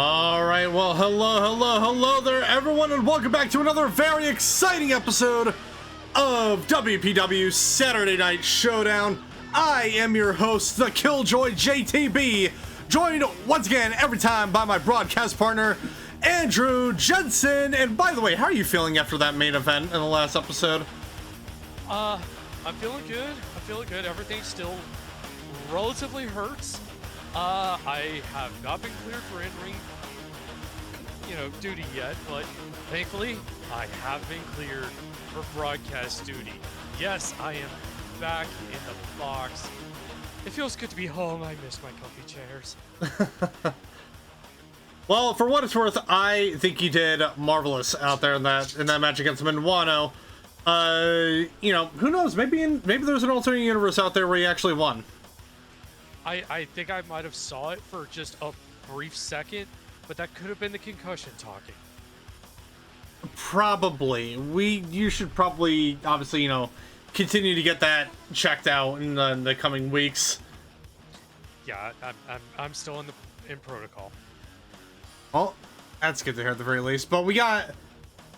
All right, well, hello there, everyone, and welcome back to another very exciting episode of WPW Saturday Night Showdown. I am your host, the Killjoy JTB, joined once again every time by my broadcast partner, Andrew Jensen. And by the way, how are you feeling after that main event in the last episode? I'm feeling good. Everything still relatively hurts. I have not been cleared for in-ring, duty yet, but thankfully, I have been cleared for broadcast duty. Yes, I am back in the box. It feels good to be home. I miss my comfy chairs. Well, for what it's worth, I think you did marvelous out there in that match against Minuano. Who knows? Maybe there's an alternate universe out there where you actually won. I think I might have saw it for just a brief second, but that could have been the concussion talking. Probably. You should probably, obviously, continue to get that checked out in the coming weeks. Yeah, I'm still in protocol. Well, that's good to hear at the very least. But we got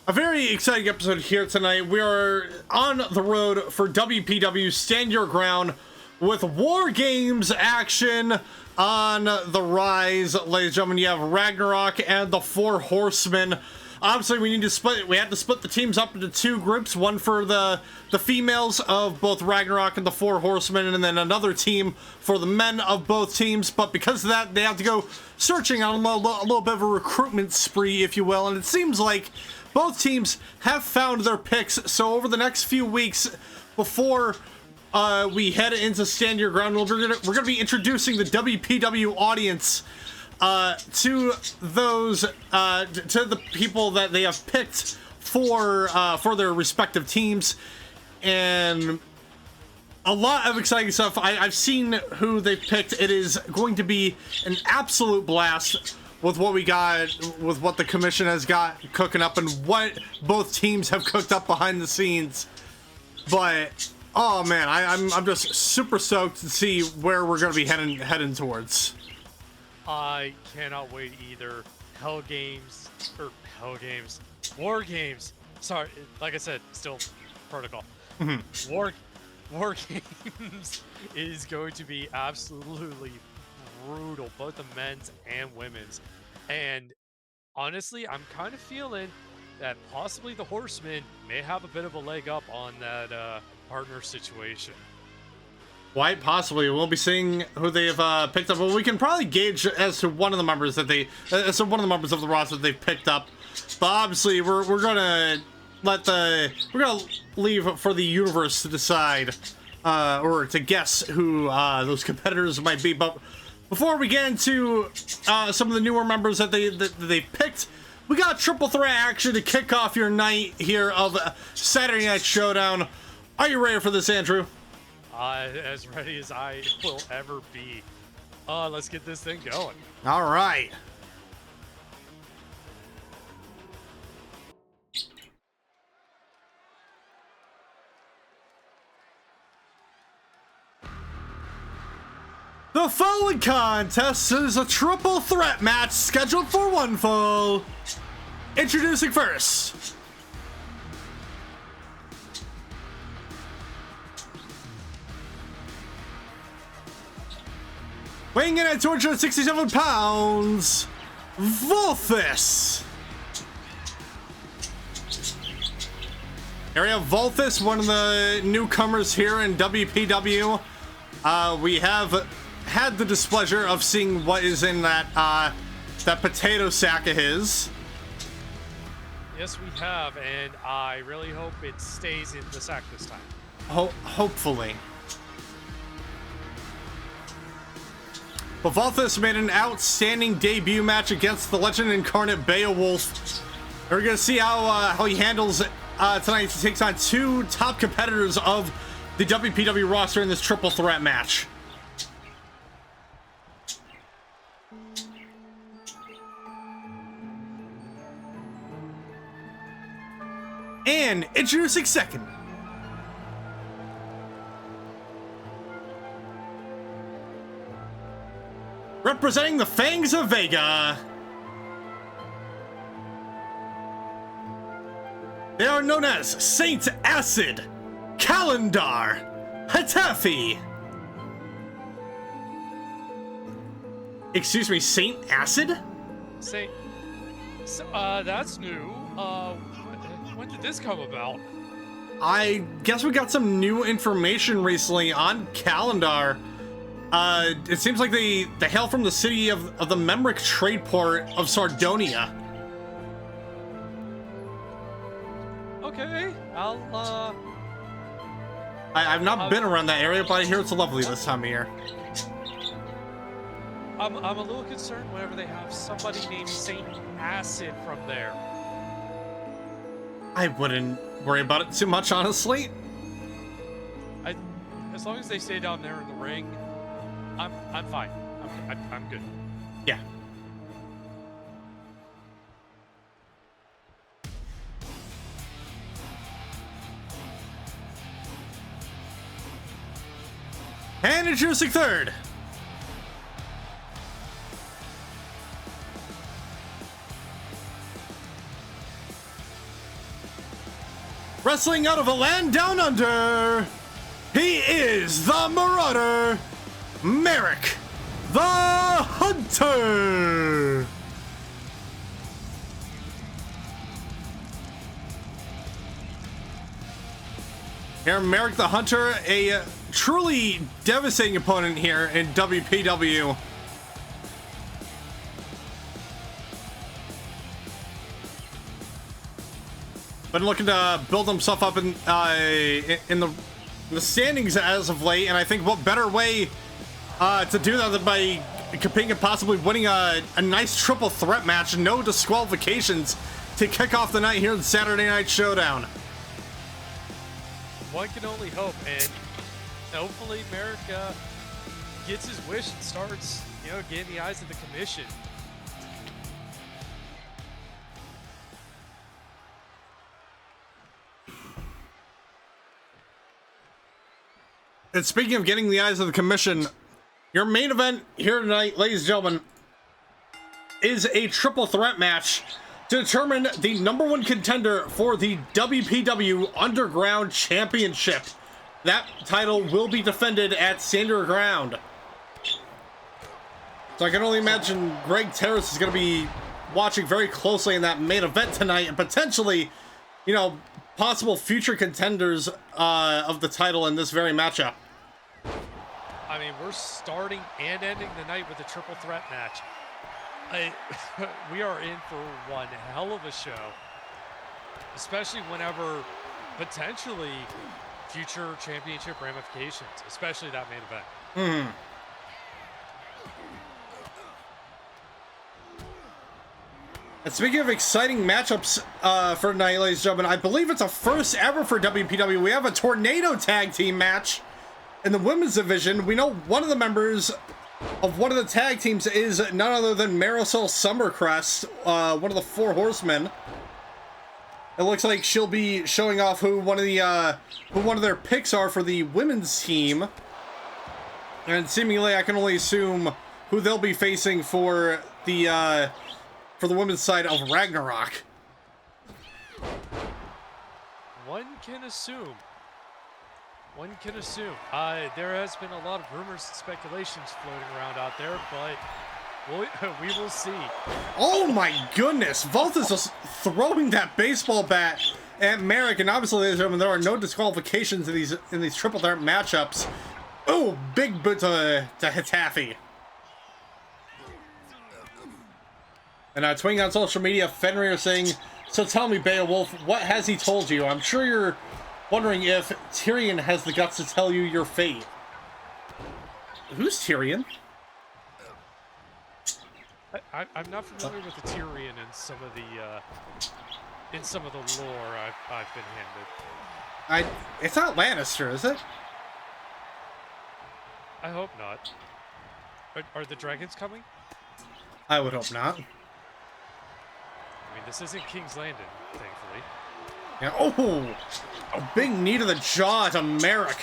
a very exciting episode here tonight. We are on the road for WPW Stand Your Ground with War Games action on the rise. Ladies and gentlemen, you have Ragnarok and the Four Horsemen. Obviously, we had to split the teams up into two groups, one for the females of both Ragnarok and the Four Horsemen, and then another team for the men of both teams. But because of that, they have to go searching on a little bit of a recruitment spree, if you will. And it seems like both teams have found their picks. So over the next few weeks, before we head into Stand Your Ground, we're gonna be introducing the WPW audience to those to the people that they have picked for their respective teams, and a lot of exciting stuff. I've seen who they've picked. It is going to be an absolute blast with what we got, with what the commission has got cooking up, and what both teams have cooked up behind the scenes. But oh man, I'm just super stoked to see where we're gonna be heading towards. I cannot wait either. War Games. Sorry, like I said, still protocol. War Games is going to be absolutely brutal, both the men's and women's. And honestly, I'm kind of feeling that possibly the Horsemen may have a bit of a leg up on that partner situation. Quite possibly. We'll be seeing who they've picked up. Well, we can probably gauge as to one of the members of the roster that they've picked up. But obviously, we're gonna leave for the universe to decide or to guess who those competitors might be. But before we get into some of the newer members that they picked, we got triple threat action to kick off your night here of Saturday Night Showdown. Are you ready for this, Andrew? As ready as I will ever be. Let's get this thing going. All right. The following contest is a triple threat match scheduled for one fall. Introducing first, weighing in at 267 pounds, Valthus. Here we have Valthus, one of the newcomers here in WPW. We have had the displeasure of seeing what is in that potato sack of his. Yes, we have, and I really hope it stays in the sack this time. Hopefully. But Valthus made an outstanding debut match against the Legend Incarnate Beowulf. We're going to see how he handles it tonight. He takes on two top competitors of the WPW roster in this triple threat match. And introducing second, representing the Fangs of Vega, They are known as Saint Acid, Kalindar, Hatafi. Excuse me, Saint Acid? That's new. When did this come about? I guess we got some new information recently on Kalindar. It seems like they hail from the city of the Merrick trade port of Sardonia. Okay, I've not been around that area, but I hear it's lovely this time of year. I'm a little concerned whenever they have somebody named Saint Acid from there. I wouldn't worry about it too much, honestly. As long as they stay down there in the ring, I'm fine. I'm good. Yeah. And introducing third. Wrestling out of a land down under, he is the Marauder, Merrick, the Hunter. Here, Merrick the Hunter, a truly devastating opponent here in WPW. Been looking to build himself up in the standings as of late, and I think what better way to do that than by competing and possibly winning a nice triple threat match, no disqualifications, to kick off the night here in Saturday Night Showdown. One can only hope, and hopefully Merrick gets his wish and starts, getting the eyes of the commission. And speaking of getting the eyes of the commission, your main event here tonight, ladies and gentlemen, is a triple threat match to determine the #1 contender for the WPW Underground Championship. That title will be defended at Stand Your Ground. So I can only imagine Greg Terrace is going to be watching very closely in that main event tonight, and potentially, possible future contenders of the title in this very matchup. I mean, we're starting and ending the night with a triple threat match. We are in for one hell of a show, especially whenever potentially future championship ramifications, especially that main event. And speaking of exciting matchups for tonight, ladies and gentlemen, I believe it's a first ever for WPW. We have a Tornado Tag Team match in the women's division. We know one of the members of one of the tag teams is none other than Marisol Summercrest, one of the Four Horsemen. It looks like she'll be showing off who one of their picks are for the women's team, and seemingly I can only assume who they'll be facing for the women's side of Ragnarok. One can assume. There has been a lot of rumors and speculations floating around out there, but we will see. Oh my goodness! Valthus is throwing that baseball bat at Merrick, and obviously, ladies and gentlemen, there are no disqualifications in these triple threat matchups. Oh, big boot to Hatafi. And tweeting on social media, Fenrir saying, "So tell me, Beowulf, what has he told you? I'm sure you're wondering if Tyrion has the guts to tell you your fate." Who's Tyrion? I'm not familiar with the Tyrion in some of the lore I've been handed. It's not Lannister, is it? I hope not. Are the dragons coming? I would hope not. I mean, this isn't King's Landing, thankfully. Yeah. Oh, a big knee to the jaw to Merrick.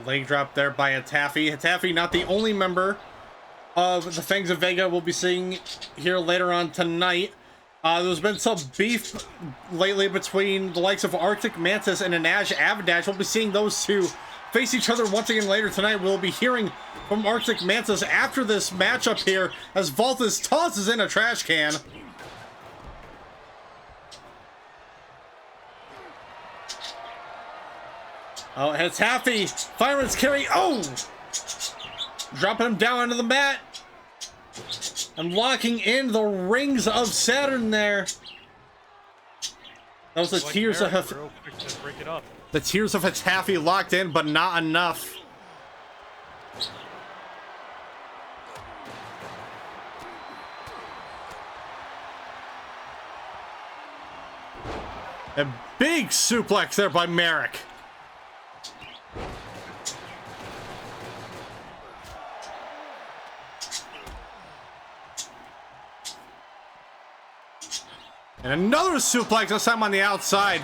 Leg drop there by Hatafi. Hatafi, not the only member of the Fangs of Vega we'll be seeing here later on tonight. There's been some beef lately between the likes of Arctic Mantis and Anaj Avendash. We'll be seeing those two face each other once again later tonight. We'll be hearing from Arctic Mantis after this matchup here as Valthus tosses in a trash can. Oh, Hatafi, Fireman's carry. Oh! Dropping him down onto the mat. And locking in the rings of Saturn there. That was the like tears Merrick, of real quick to break it up. the tears of Hatafi locked in, but not enough. A big suplex there by Merrick. And another suplex, this time on the outside.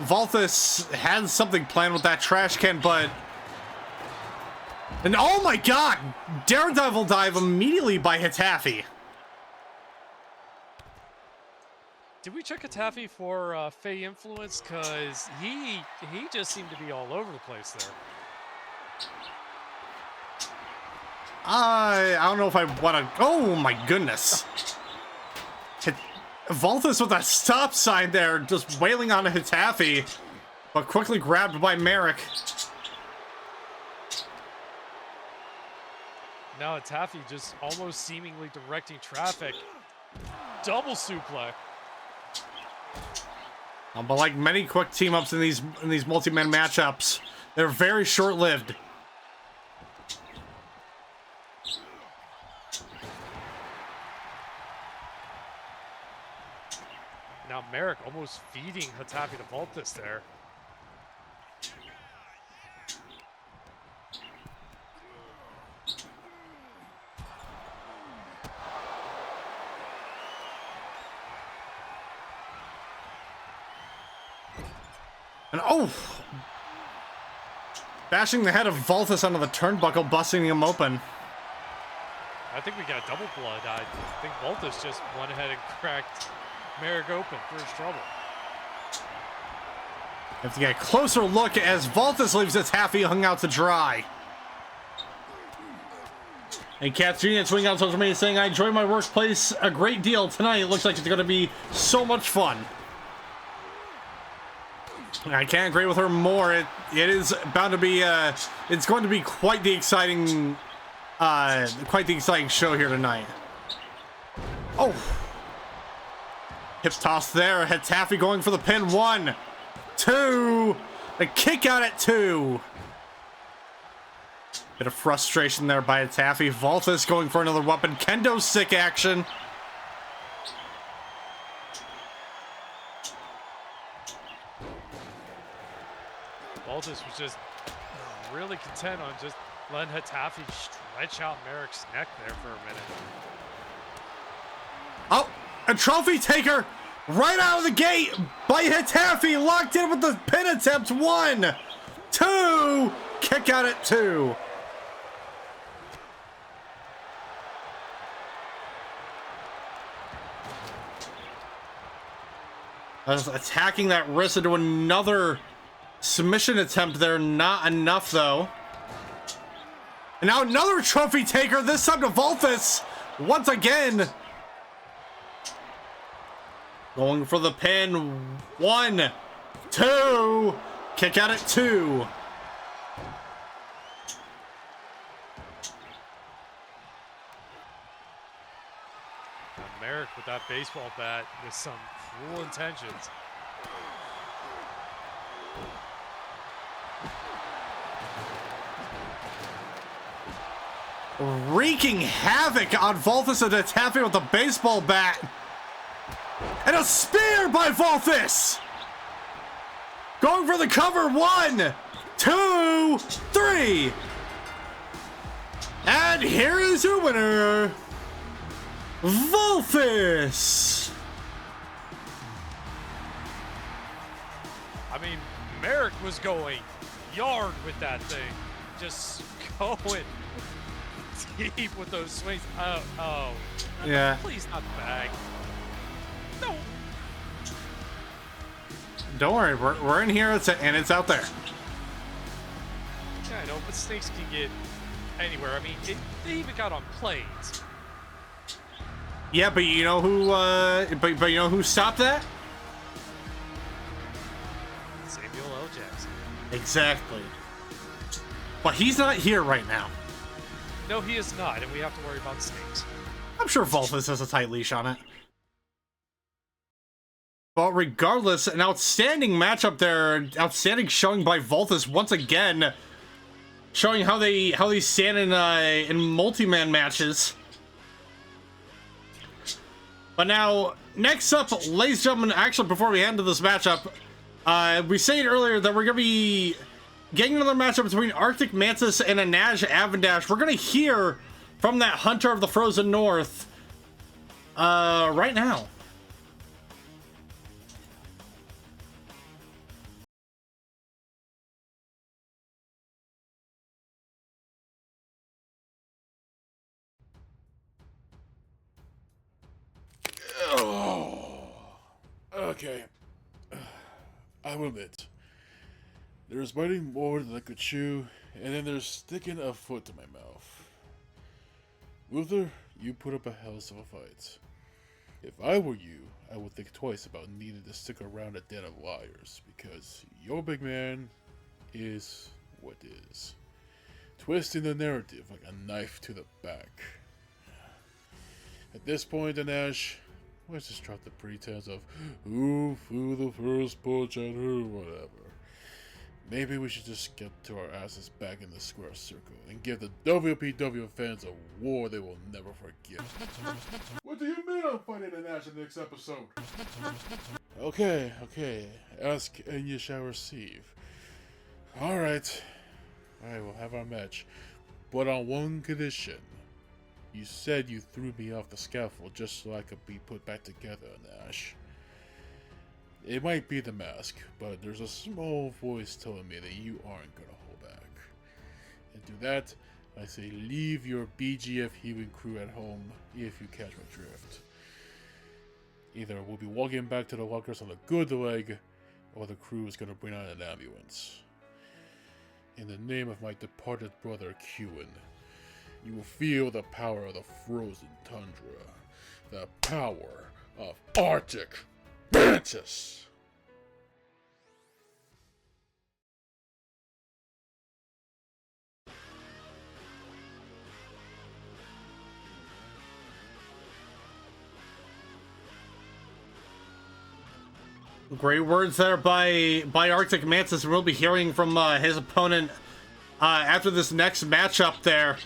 Valthus had something planned with that trash can, but... And oh my god! Daredevil dive immediately by Hatafi. Did we check Hatafi for Fey influence? Because he just seemed to be all over the place there. I don't know if I want to... Oh my goodness. Valthus with that stop sign there, just wailing on Hatafi, but quickly grabbed by Merrick. Now Hatafi just almost seemingly directing traffic. Double suplex. But like many quick team-ups in these multi-man matchups, they're very short-lived. Now Merrick almost feeding Hatafi to Valthus there. And oh! Bashing the head of Valthus onto the turnbuckle, busting him open. I think we got double blood. I think Valthus just went ahead and cracked Merrick open for his trouble. Have to get a closer look as Valthus leaves Hatafi hung out to dry. And Katrina tweeting out social media saying, I enjoy my workplace a great deal tonight. It looks like it's going to be so much fun. I can't agree with her more. It is bound to be it's going to be quite the exciting show here tonight. Oh, hip toss there. Hatafi going for the pin. 1, 2, a kick out at 2. Bit of frustration there by Hatafi. Valthus going for another weapon. Kendo stick action. Valthus was just really content on just letting Hatafi stretch out Merrick's neck there for a minute. Oh, a trophy taker right out of the gate by Hatafi, locked in with the pin attempt. 1, 2, kick out at 2. Attacking that wrist into another submission attempt there. Not enough though. And now another trophy taker, this time to Valthus once again. Going for the pin. 1, 2, kick out at 2. Merrick with that baseball bat with some cruel intentions. Wreaking havoc on Valthus and Hatafi with the baseball bat. And a spear by Valthus! Going for the cover. 1, 2, 3. And here is your winner, Valthus. I mean, Merrick was going yard with that thing. Just going deep with those swings. Oh. Yeah. Please not bag. No. Don't worry, we're in here, and it's out there. Yeah, I know, but snakes can get anywhere. I mean, they even got on planes. Yeah, but you know who? But you know who stopped that? Samuel L. Jackson. Exactly. But he's not here right now. No, he is not, and we have to worry about snakes. I'm sure Valthus has a tight leash on it. But regardless, an outstanding matchup there. Outstanding showing by Valthus once again, showing how they stand in multi-man matches. But now, next up, ladies and gentlemen, actually before we head into this matchup, we said earlier that we're gonna be getting another matchup between Arctic Mantis and Anaj Avendash. We're gonna hear from that Hunter of the Frozen North right now. Oh, okay. I will admit, there's biting more than I could chew, and then there's sticking a foot to my mouth. Luther, you put up a hell of a fight. If I were you, I would think twice about needing to stick around a den of liars, because your big man is what is. Twisting the narrative like a knife to the back. At this point, Anaj, let's just drop the pretense of who flew the first punch at who, whatever. Maybe we should just get to our asses back in the square circle and give the WPW fans a war they will never forget. What do you mean I'm fighting Anaj in the next episode? Okay. Ask and you shall receive. Alright, we'll have our match. But on one condition. You said you threw me off the scaffold just so I could be put back together, Nash. It might be the mask, but there's a small voice telling me that you aren't gonna hold back. And to that, I say leave your BGF healing crew at home if you catch my drift. Either we'll be walking back to the lockers on a good leg, or the crew is gonna bring out an ambulance. In the name of my departed brother, Qin. You will feel the power of the frozen tundra. The power of Arctic Mantis! Great words there by Arctic Mantis. We'll be hearing from his opponent after this next matchup there.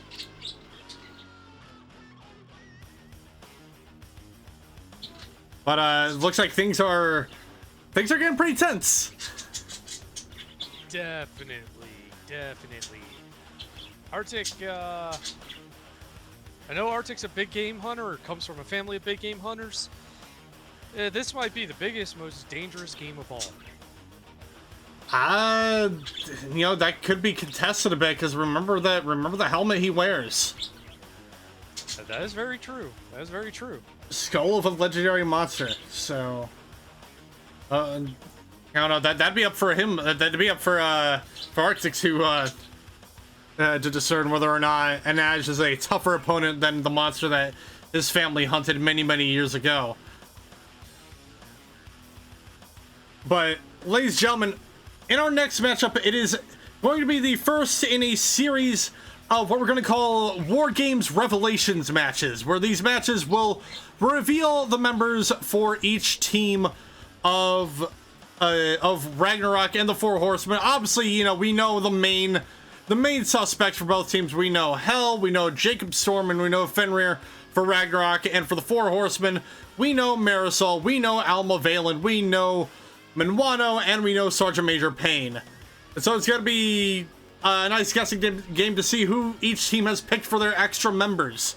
But it looks like things are getting pretty tense. Definitely. Arctic, I know Arctic's a big game hunter, or comes from a family of big game hunters. This might be the biggest, most dangerous game of all. You know, that could be contested a bit, because remember the helmet he wears. That is very true. Skull of a legendary monster. So, I don't know. That'd be up for him. That'd be up for Arctic to discern whether or not Anaj is a tougher opponent than the monster that his family hunted many years ago. But, ladies and gentlemen, in our next matchup, it is going to be the first in a series of what we're going to call War Games Revelations matches, where these matches will reveal the members for each team of Ragnarok and the Four Horsemen. Obviously, you know, we know the main suspects for both teams. We know Hell, we know Jacob Storm, and we know Fenrir for Ragnarok. And for the Four Horsemen, we know Marisol, we know Alma Valen, we know Minuano, and we know Sergeant Major Payne. And so it's going to be a nice guessing game to see who each team has picked for their extra members.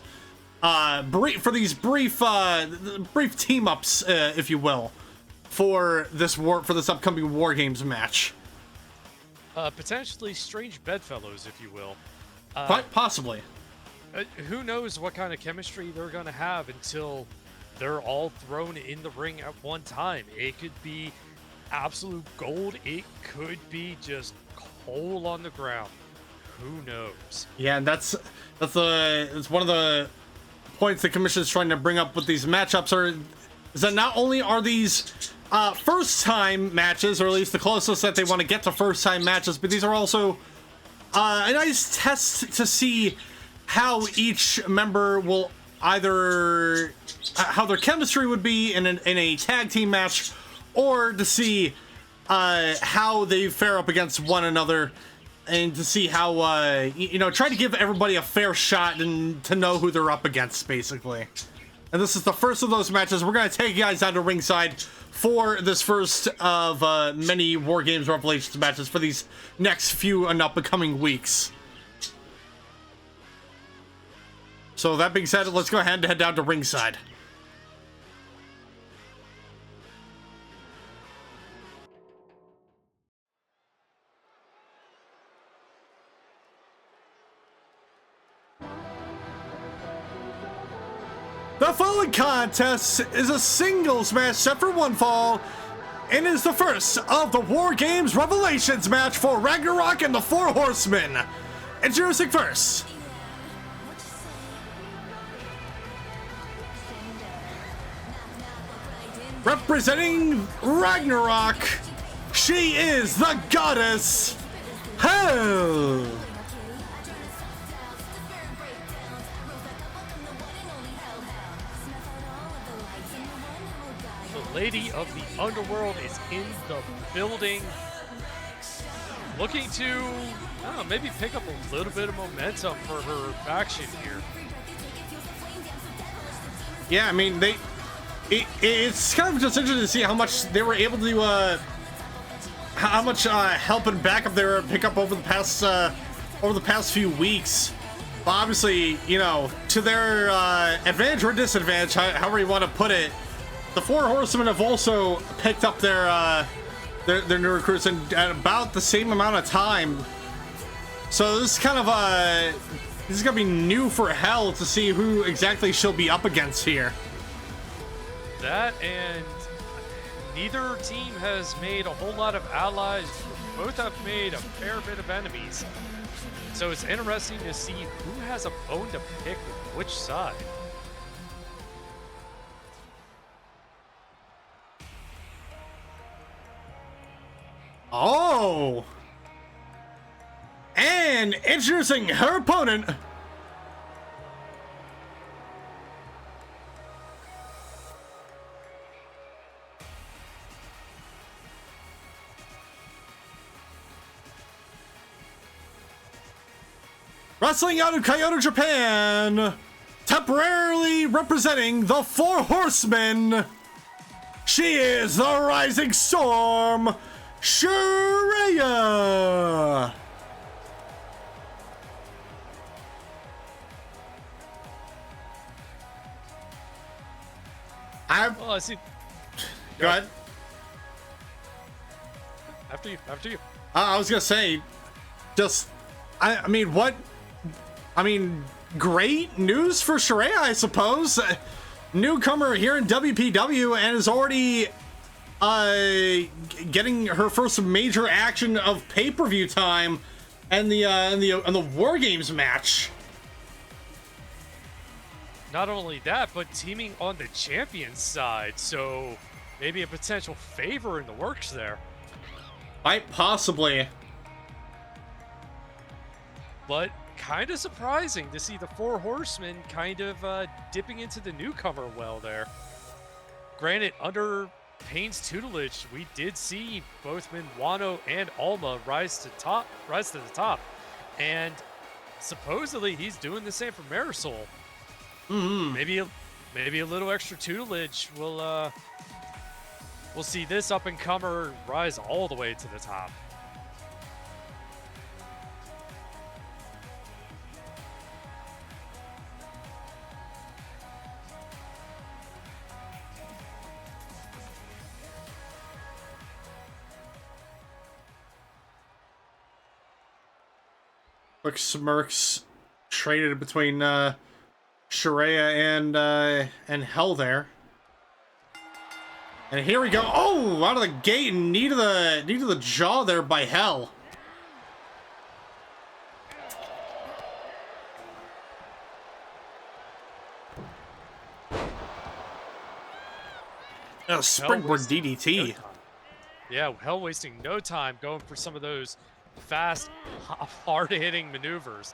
For these brief team ups, if you will, for this upcoming War Games match. Potentially strange bedfellows, if you will. Quite possibly. Who knows what kind of chemistry they're going to have until they're all thrown in the ring at one time. It could be absolute gold. It could be just coal on the ground. Who knows? Yeah, and that's one of the points the commission is trying to bring up with these matchups is that not only are these first time matches, or at least the closest that they want to get to first time matches, but these are also a nice test to see how each member will either how their chemistry would be in a tag team match, or to see how they fare up against one another, and to see how try to give everybody a fair shot and to know who they're up against, basically. And this is the first of those matches. We're gonna take you guys down to ringside for this first of many War Games Revelations matches for these next few and up and coming weeks. So that being said, let's go ahead and head down to ringside. The following contest is a singles match set for one fall, and is the first of the War Games Revelations match for Ragnarok and the Four Horsemen. Introducing first, representing Ragnarok, she is the goddess Hell. Lady of the Underworld is in the building, looking to, I don't know, maybe pick up a little bit of momentum for her faction here. Yeah, I mean, it's kind of just interesting to see how much they were able to, how much help and backup they were pick up over the past few weeks. But obviously, to their advantage or disadvantage, however you want to put it, the Four Horsemen have also picked up their new recruits at about the same amount of time. So this is kind of this is gonna be new for Hell to see who exactly she'll be up against here. That, and neither team has made a whole lot of allies. Both have made a fair bit of enemies. So it's interesting to see who has a bone to pick with which side. Oh! And introducing her opponent, wrestling out of Kyoto, Japan, temporarily representing the Four Horsemen, she is the Rising Storm, Shreya. Well, I see. Go ahead. After you. I was gonna say, I mean, great news for Shreya, I suppose. Newcomer here in WPW and is already getting her first major action of pay-per-view time and the War Games match. Not only that, but teaming on the champion's side, so maybe a potential favor in the works there. Quite possibly. But kind of surprising to see the Four Horsemen kind of dipping into the newcomer well there. Granted, under Payne's tutelage, we did see both Minwano and Alma rise to the top, and supposedly he's doing the same for Marisol. Mm-hmm. Maybe a little extra tutelage will we'll see this up and comer rise all the way to the top. Quick smirks traded between Shreya and Hell there. And here we go. Oh, out of the gate, knee to the jaw there by Hell. A springboard DDT. Yeah, Hell wasting no time going for some of those fast, hard-hitting maneuvers.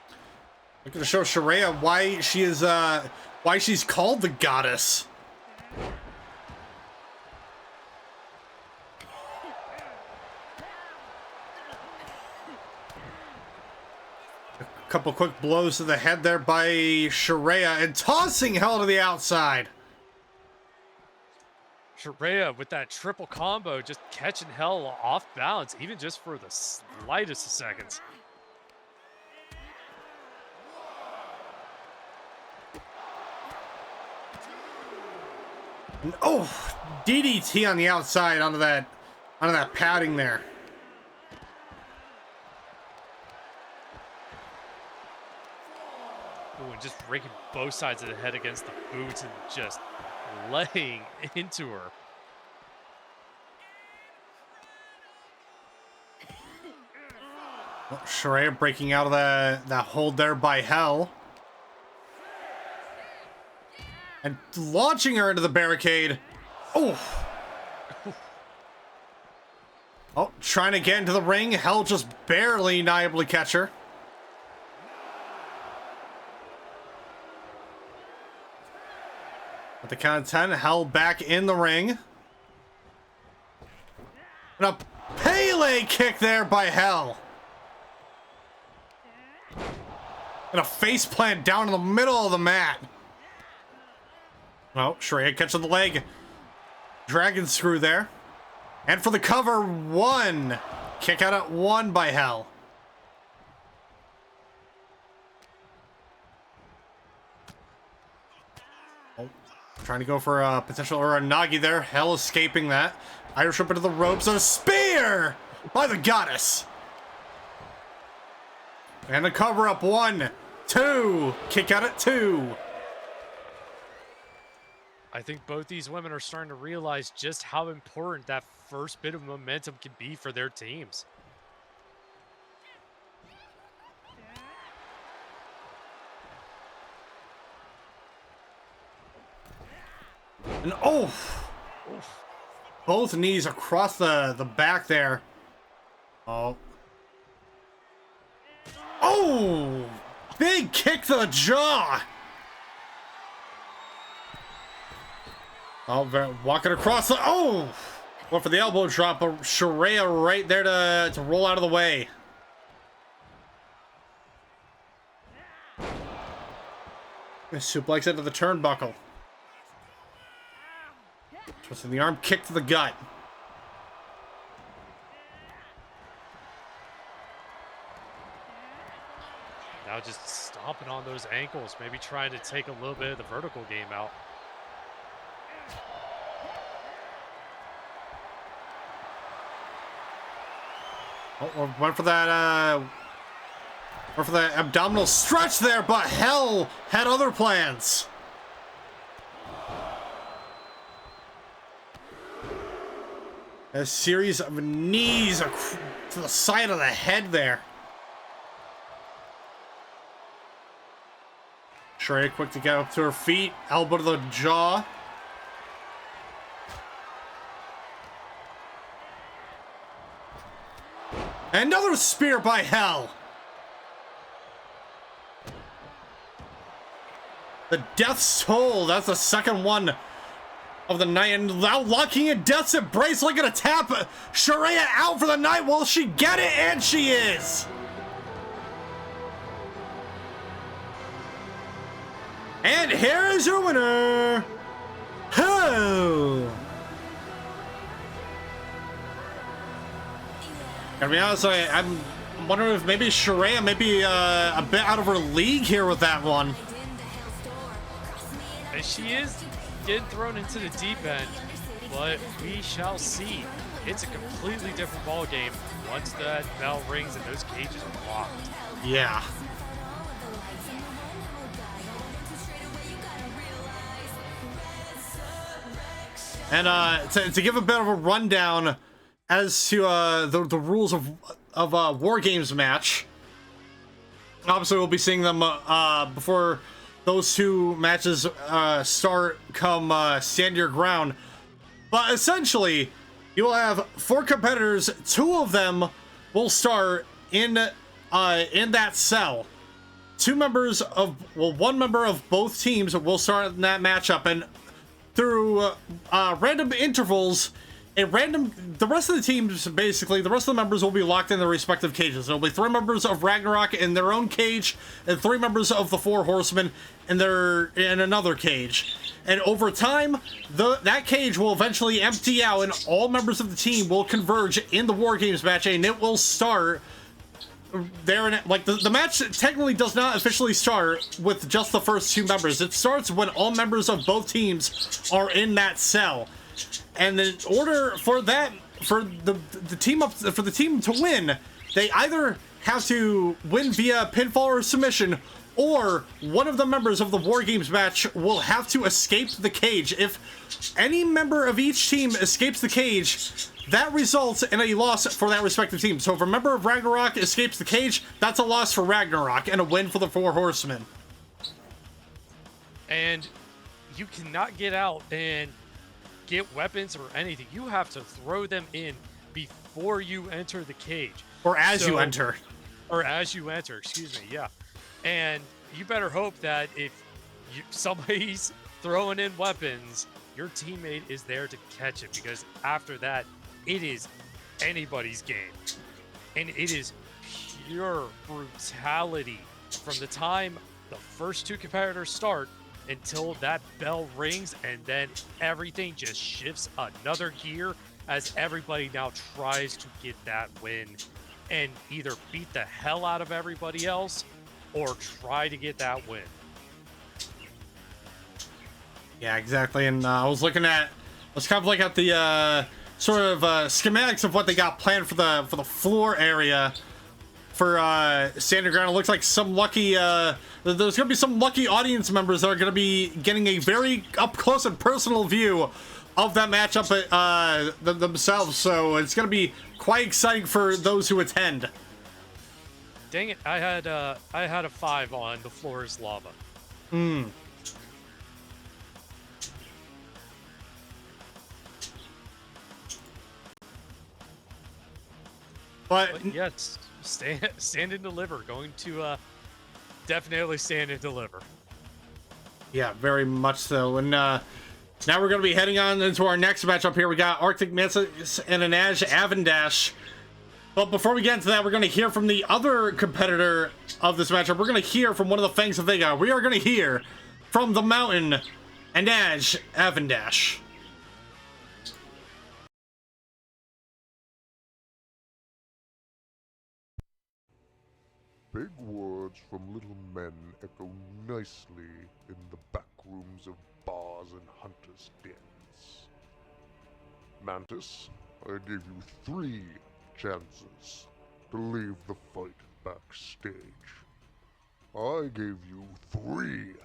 I'm gonna show Shreya why she's called the goddess. A couple quick blows to the head there by Shreya and tossing Hell to the outside. Shreya with that triple combo, just catching Hell off balance, even just for the slightest of seconds. And, oh, DDT on the outside onto that padding there. Ooh, and just raking both sides of the head against the boots and just laying into her. Oh, Shreya breaking out of that hold there by Hell. And launching her into the barricade. Oh. Oh, trying to get into the ring. Hell just barely not able to catch her. At the count of 10, Hell back in the ring. And a Pele kick there by Hell. And a face plant down in the middle of the mat. Oh, Shreya catching the leg. Dragon screw there. And for the cover, one. Kick out at one by Hell. Oh, trying to go for a potential or a Nagi there. Hell escaping that. Irish whip into the ropes. A spear by the goddess. And the cover up, 1, 2. Kick out at 2. I think both these women are starting to realize just how important that first bit of momentum can be for their teams. And oh, both knees across the back there. Oh. Oh, big kick to the jaw. Oh, walking across the, oh, went for the elbow drop, but Shreya right there to roll out of the way. Suplex into the turnbuckle. Twisting the arm, kick to the gut. Now just stomping on those ankles, maybe trying to take a little bit of the vertical game out. Oh, went for that abdominal stretch there, but Hell had other plans. A series of knees to the side of the head there. Shreya quick to get up to her feet, elbow to the jaw. Another spear by Hell. The Death's Toll, that's the second one of the night, and now locking in Death's Embrace, looking to tap Shreya out for the night. Will she get it? And she is. And here is your winner, Hell. Gotta be honest, I'm wondering if maybe Shreya may be a bit out of her league here with that one. She is getting thrown into the deep end, but we shall see. It's a completely different ball game once that bell rings and those cages are locked. Yeah. And to give a bit of a rundown as to the rules of War Games match. Obviously, we'll be seeing them before those two matches start come Stand Your Ground. But essentially, you will have 4 competitors. 2 of them will start in that cell. 2 members of, well, 1 member of both teams will start in that matchup, and through random intervals, the rest of the teams, basically, the rest of the members will be locked in their respective cages. There'll be 3 members of Ragnarok in their own cage, and 3 members of the Four Horsemen in another cage. And over time, that cage will eventually empty out, and all members of the team will converge in the War Games match, and it will start there. Like, the match technically does not officially start with just the first 2 members. It starts when all members of both teams are in that cell. And in order for the team to win, they either have to win via pinfall or submission, or one of the members of the War Games match will have to escape the cage. If any member of each team escapes the cage, that results in a loss for that respective team. So if a member of Ragnarok escapes the cage, that's a loss for Ragnarok and a win for the Four Horsemen. And you cannot get out and get weapons or anything. You have to throw them in before you enter the cage. Or as you enter. Or as you enter, excuse me, yeah. And you better hope that if somebody's throwing in weapons, your teammate is there to catch it, because after that, it is anybody's game. And it is pure brutality from the time the first 2 competitors start until that bell rings, and then everything just shifts another gear as everybody now tries to get that win and either beat the hell out of everybody else or try to get that win. Yeah, exactly. And I was kind of looking at the sort of schematics of what they got planned for the floor area for Stand Your Ground. It looks like some lucky there's gonna be some lucky audience members that are gonna be getting a very up close and personal view of that matchup themselves. So it's gonna be quite exciting for those who attend. Dang it! I had a 5 on the floor is lava. But yes, stand and deliver. Going to definitely stand and deliver. Yeah, very much so. And now we're going to be heading on into our next matchup here. We got Arctic Mantis and Anaj Avendash. But before we get into that, we're going to hear from the other competitor of this matchup. We're going to hear from one of the Fangs of Vega. We are going to hear from the Mountain, Anaj Avendash. Big words from little men echo nicely in the back rooms of bars and hunters' dens. Mantis, I gave you 3 chances to leave the fight backstage. I gave you 3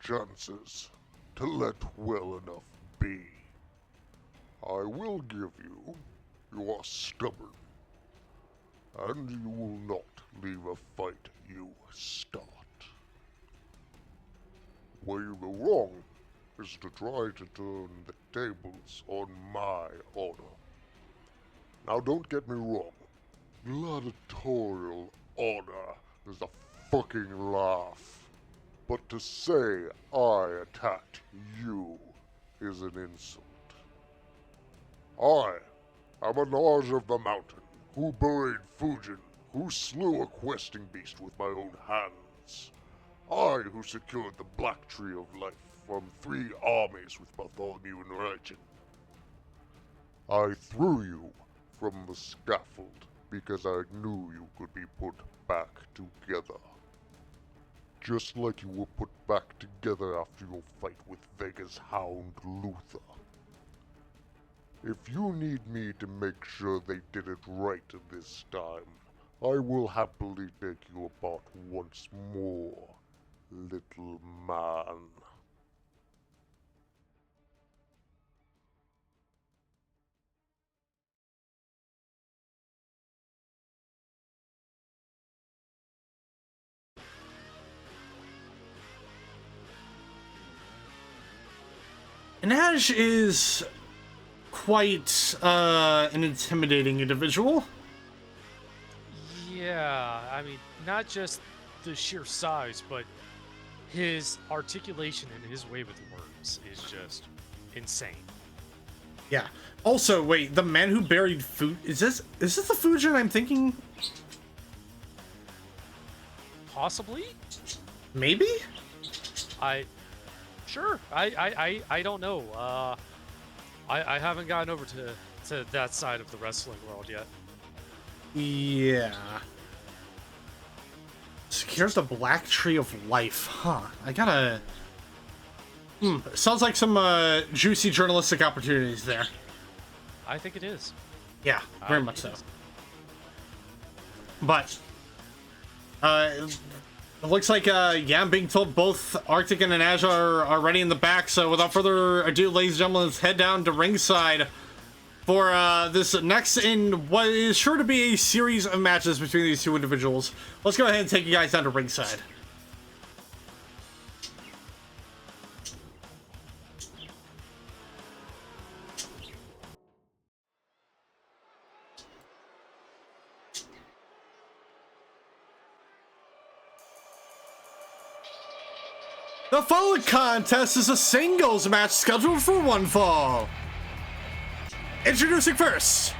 chances to let well enough be. I will give you are stubborn, and you will not leave a fight you start. Where you go wrong is to try to turn the tables on my honor. Now don't get me wrong, gladiatorial honor is a fucking laugh. But to say I attacked you is an insult. I am Anaj of the Mountain, who buried Fujin, who slew a questing beast with my own hands. I who secured the Black Tree of Life from 3 armies with Bartholomew and Raijin. I threw you from the scaffold because I knew you could be put back together. Just like you were put back together after your fight with Vega's hound Luther. If you need me to make sure they did it right this time, I will happily take you apart once more, little man. Anaj is quite an intimidating individual. Yeah, I mean, not just the sheer size, but his articulation and his way with words is just insane. Yeah. Also, wait, the man who buried food, is this the Fujin I'm thinking? Possibly? Maybe? Sure. I don't know. I haven't gotten over to that side of the wrestling world yet. Yeah. Secures the Black Tree of Life. Huh. I gotta... Sounds like some juicy journalistic opportunities there. I think it is. Yeah, very much so. But... it looks like, yeah, I'm being told both Arctic and Anaj are ready in the back, so without further ado, ladies and gentlemen, let's head down to ringside for this next in what is sure to be a series of matches between these two individuals. Let's go ahead and take you guys down to ringside. The following contest is a singles match scheduled for one fall. Introducing first,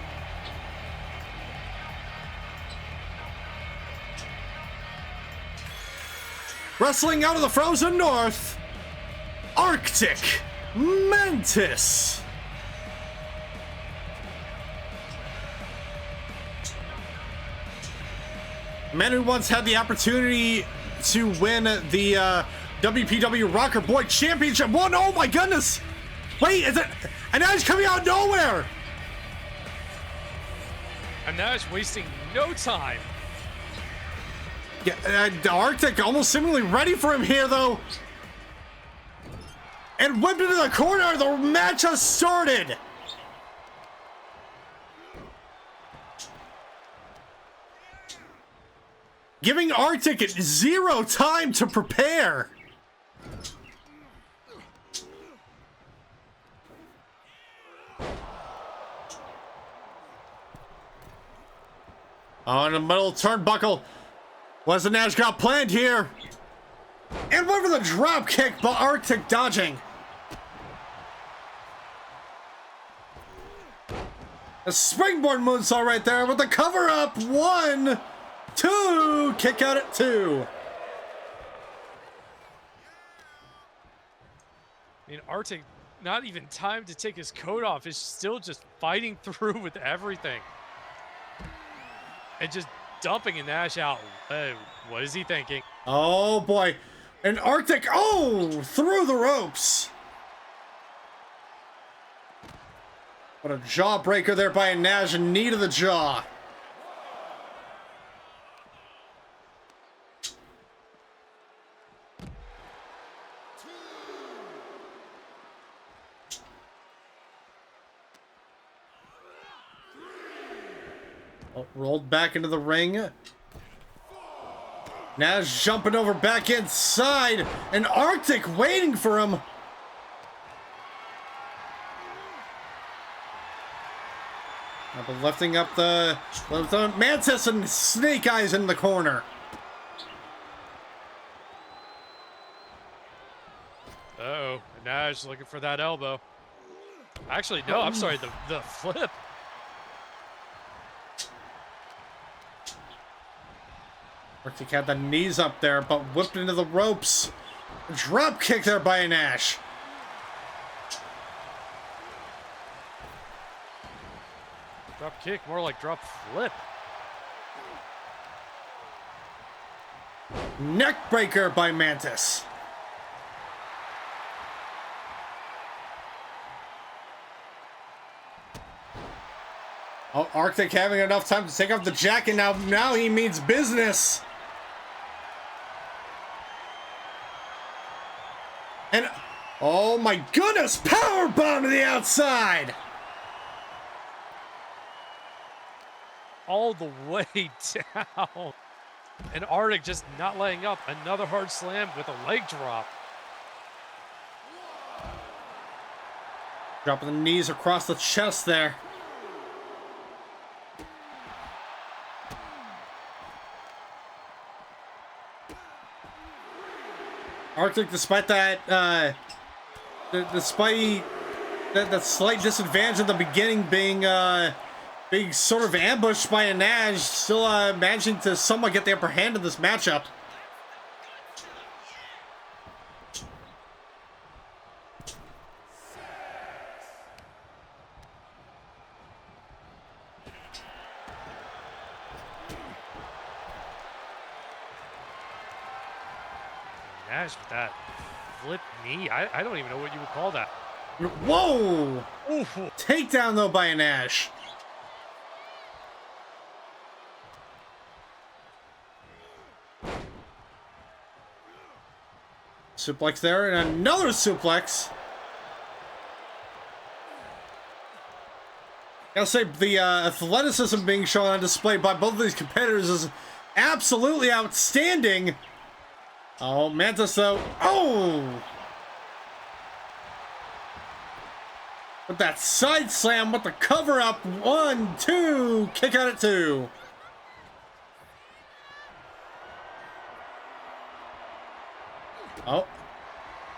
wrestling out of the frozen north, Arctic Mantis. A man who once had the opportunity to win the WPW Rocker Boy Championship. One, oh my goodness! Wait, is it? Anaj coming out of nowhere! Anaj wasting no time. Yeah, Arctic almost seemingly ready for him here, though. And whipped into the corner. The match has started. Giving Arctic zero time to prepare. Oh, in the middle turnbuckle. What's the Nash got planned here? And went for the drop kick, but Arctic dodging. A springboard moonsault right there with the cover up. 1, 2, kick out at 2. I mean, Arctic, not even time to take his coat off, is still just fighting through with everything. And just dumping Anaj out. What is he thinking? Oh boy. And Arctic, oh, through the ropes. What a jawbreaker there by Anaj, knee to the jaw. Rolled back into the ring. Nash jumping over back inside, and Arctic waiting for him. But lifting up the Mantis and Snake Eyes in the corner. Uh-oh, Nash looking for that elbow. Actually, no, I'm sorry, the flip. Arctic had the knees up there, but whipped into the ropes. Drop kick there by Anaj. Drop kick, more like drop flip. Neck breaker by Mantis. Oh, Arctic having enough time to take off the jacket. Now he means business. And oh my goodness, power bomb to the outside. All the way down. And Arctic just not laying up. Another hard slam with a leg drop. Dropping the knees across the chest there. Arctic, despite that, despite that slight disadvantage at the beginning, being sort of ambushed by Anaj, still managing to somewhat get the upper hand in this matchup. Anaj with that flip knee. I don't even know what you would call that. Whoa! Oof. Takedown though by Anaj. Suplex there, and another suplex. Gotta say, the athleticism being shown on display by both of these competitors is absolutely outstanding. Oh, Mantis though. Oh! With that side slam with the cover up. 1, 2. Kick out at 2. Oh.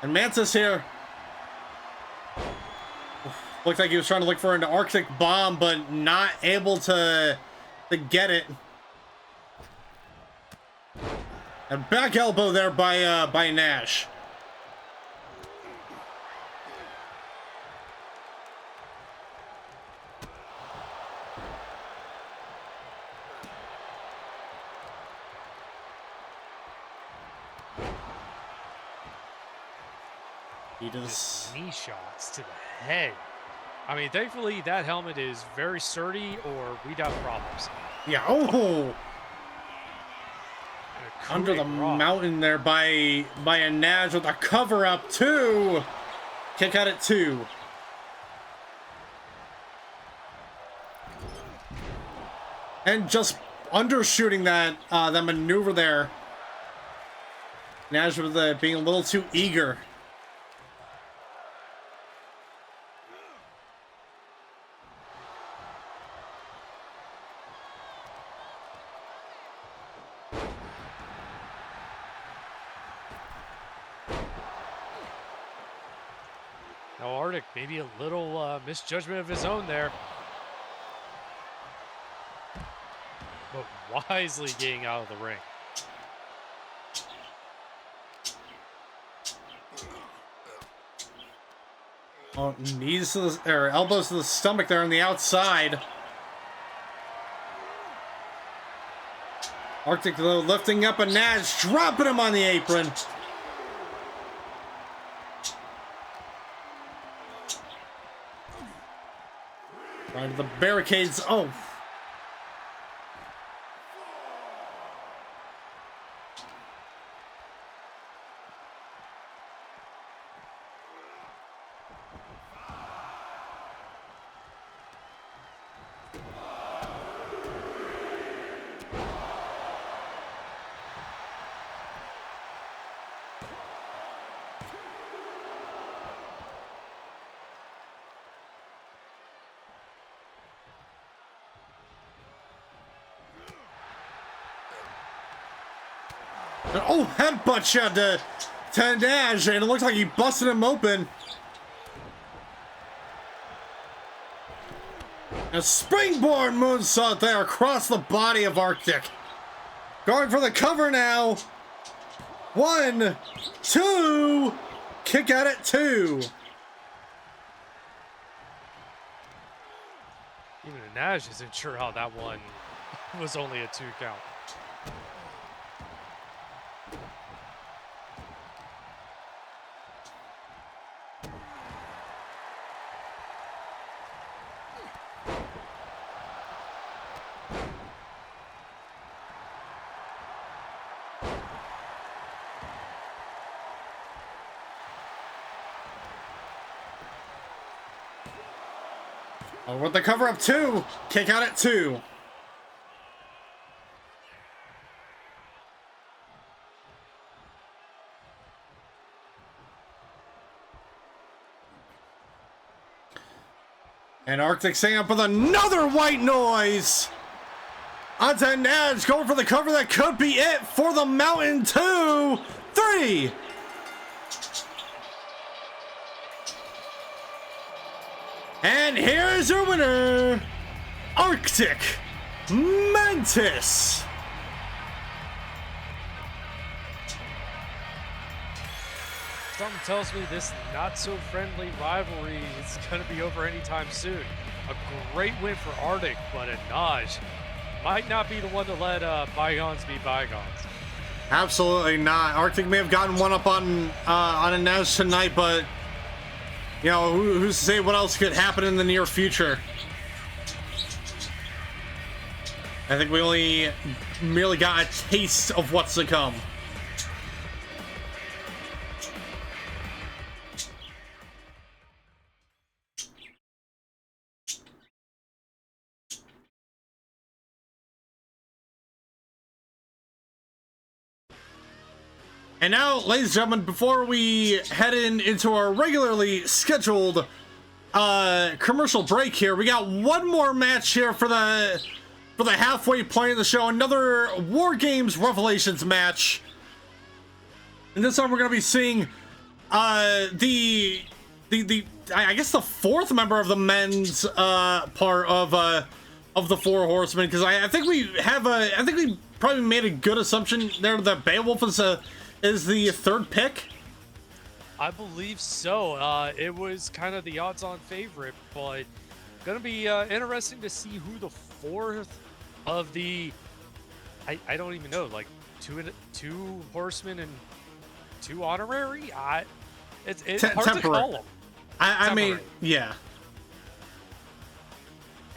And Mantis here. Looked like he was trying to look for an Arctic bomb, but not able to get it. And back elbow there by Nash. He does Knee shots to the head. I mean, thankfully that helmet is very sturdy, or we'd have problems. Yeah. Oh. Under the mountain there by Anaj with a cover up 2. Kick out at 2. And just undershooting that that maneuver there. Anaj with being a little too eager. Now Arctic, maybe a little misjudgment of his own there. But wisely getting out of the ring. Oh, knees to the, or elbows to the stomach there on the outside. Arctic though lifting up Anaj, dropping him on the apron. Right to the barricades. Oh. Oh, headbutt shot to Anaj, and it looks like he busted him open. A springboard moonsault there across the body of Arctic. Going for the cover now. 1, 2. Kick out at 2. Even Anaj isn't sure how that one was only a 2 count. Oh, with the cover up 2. Kick out at 2. And Arctic staying up with another white noise. Onto Anaj, going for the cover. That could be it for the Mountain. 2, 3. And here's your winner, Arctic Mantis. Something tells me this not-so-friendly rivalry is going to be over anytime soon. A great win for Arctic, but Anaj might not be the one to let bygones be bygones. Absolutely not. Arctic may have gotten one up on Anaj tonight, but you know, who's to say what else could happen in the near future? I think we only merely got a taste of what's to come. And now, ladies and gentlemen, before we head into our regularly scheduled commercial break here, we got one more match here for the halfway point of the show. Another War Games Revelations match. And this time we're going to be seeing I guess the fourth member of the men's part of the Four Horsemen, because I think we probably made a good assumption there that Beowulf is the third pick. I believe so. It was kind of the odds-on favorite, but gonna be interesting to see who the fourth of the I don't even know, like two horsemen and two honorary. It's hard to call them. I mean, yeah.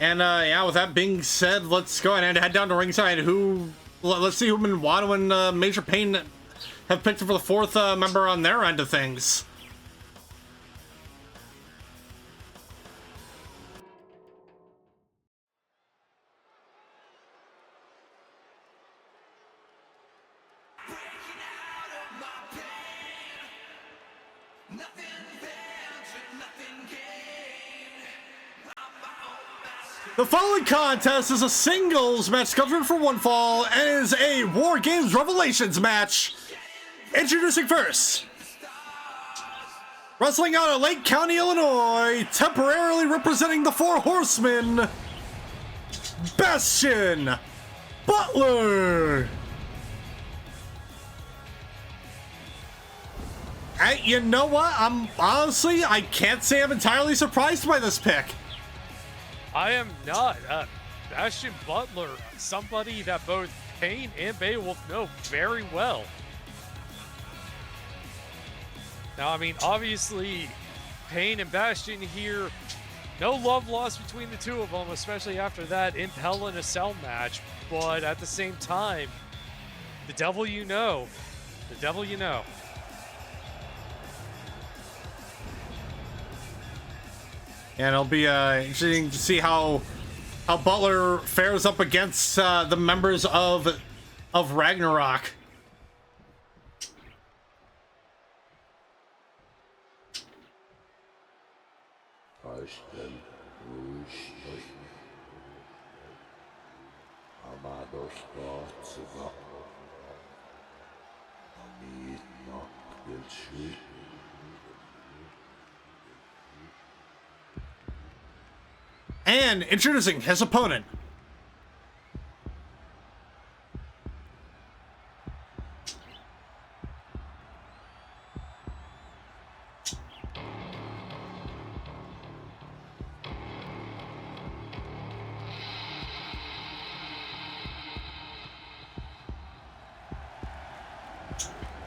And yeah, with that being said, let's go ahead and head down to ringside. Let's see who Manwano and Major Payne have picked for the fourth member on their end of things. The following contest is a singles match scheduled for one fall and is a War Games Revelations match. Introducing first, wrestling out of Lake County, Illinois, temporarily representing the Four Horsemen, Bastion Butler. Hey, you know what? I can't say I'm entirely surprised by this pick. I am not. Bastion Butler, somebody that both Payne and Beowulf know very well. Now, I mean, obviously, Payne and Bastion here, no love lost between the two of them, especially after that in Hell in a Cell match. But at the same time, the devil you know. The devil you know. And it'll be interesting to see how Butler fares up against the members of Ragnarok. And introducing his opponent.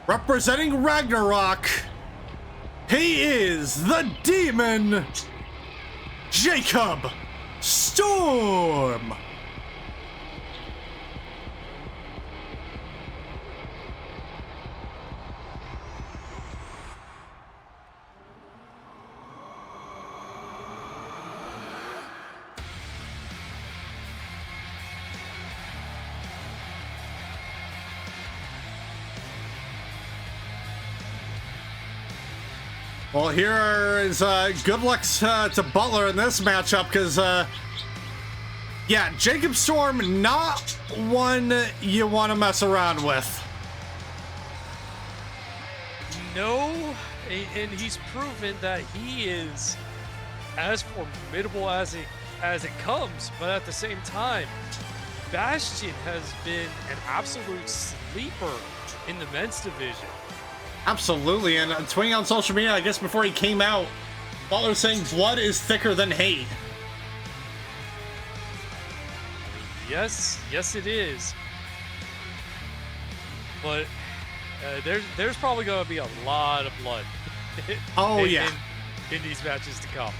Representing Ragnarok, he is the Demon Jacob Storm. Well, here is good luck to Butler in this matchup because, yeah, Jacob Storm, not one you want to mess around with. No, and he's proven that he is as formidable as it comes, but at the same time, Bastion has been an absolute sleeper in the men's division. Absolutely, and tweeting on social media, I guess before he came out, Butler saying blood is thicker than hate. Yes, it is. But there's probably going to be a lot of blood. Oh yeah, in these matches to come.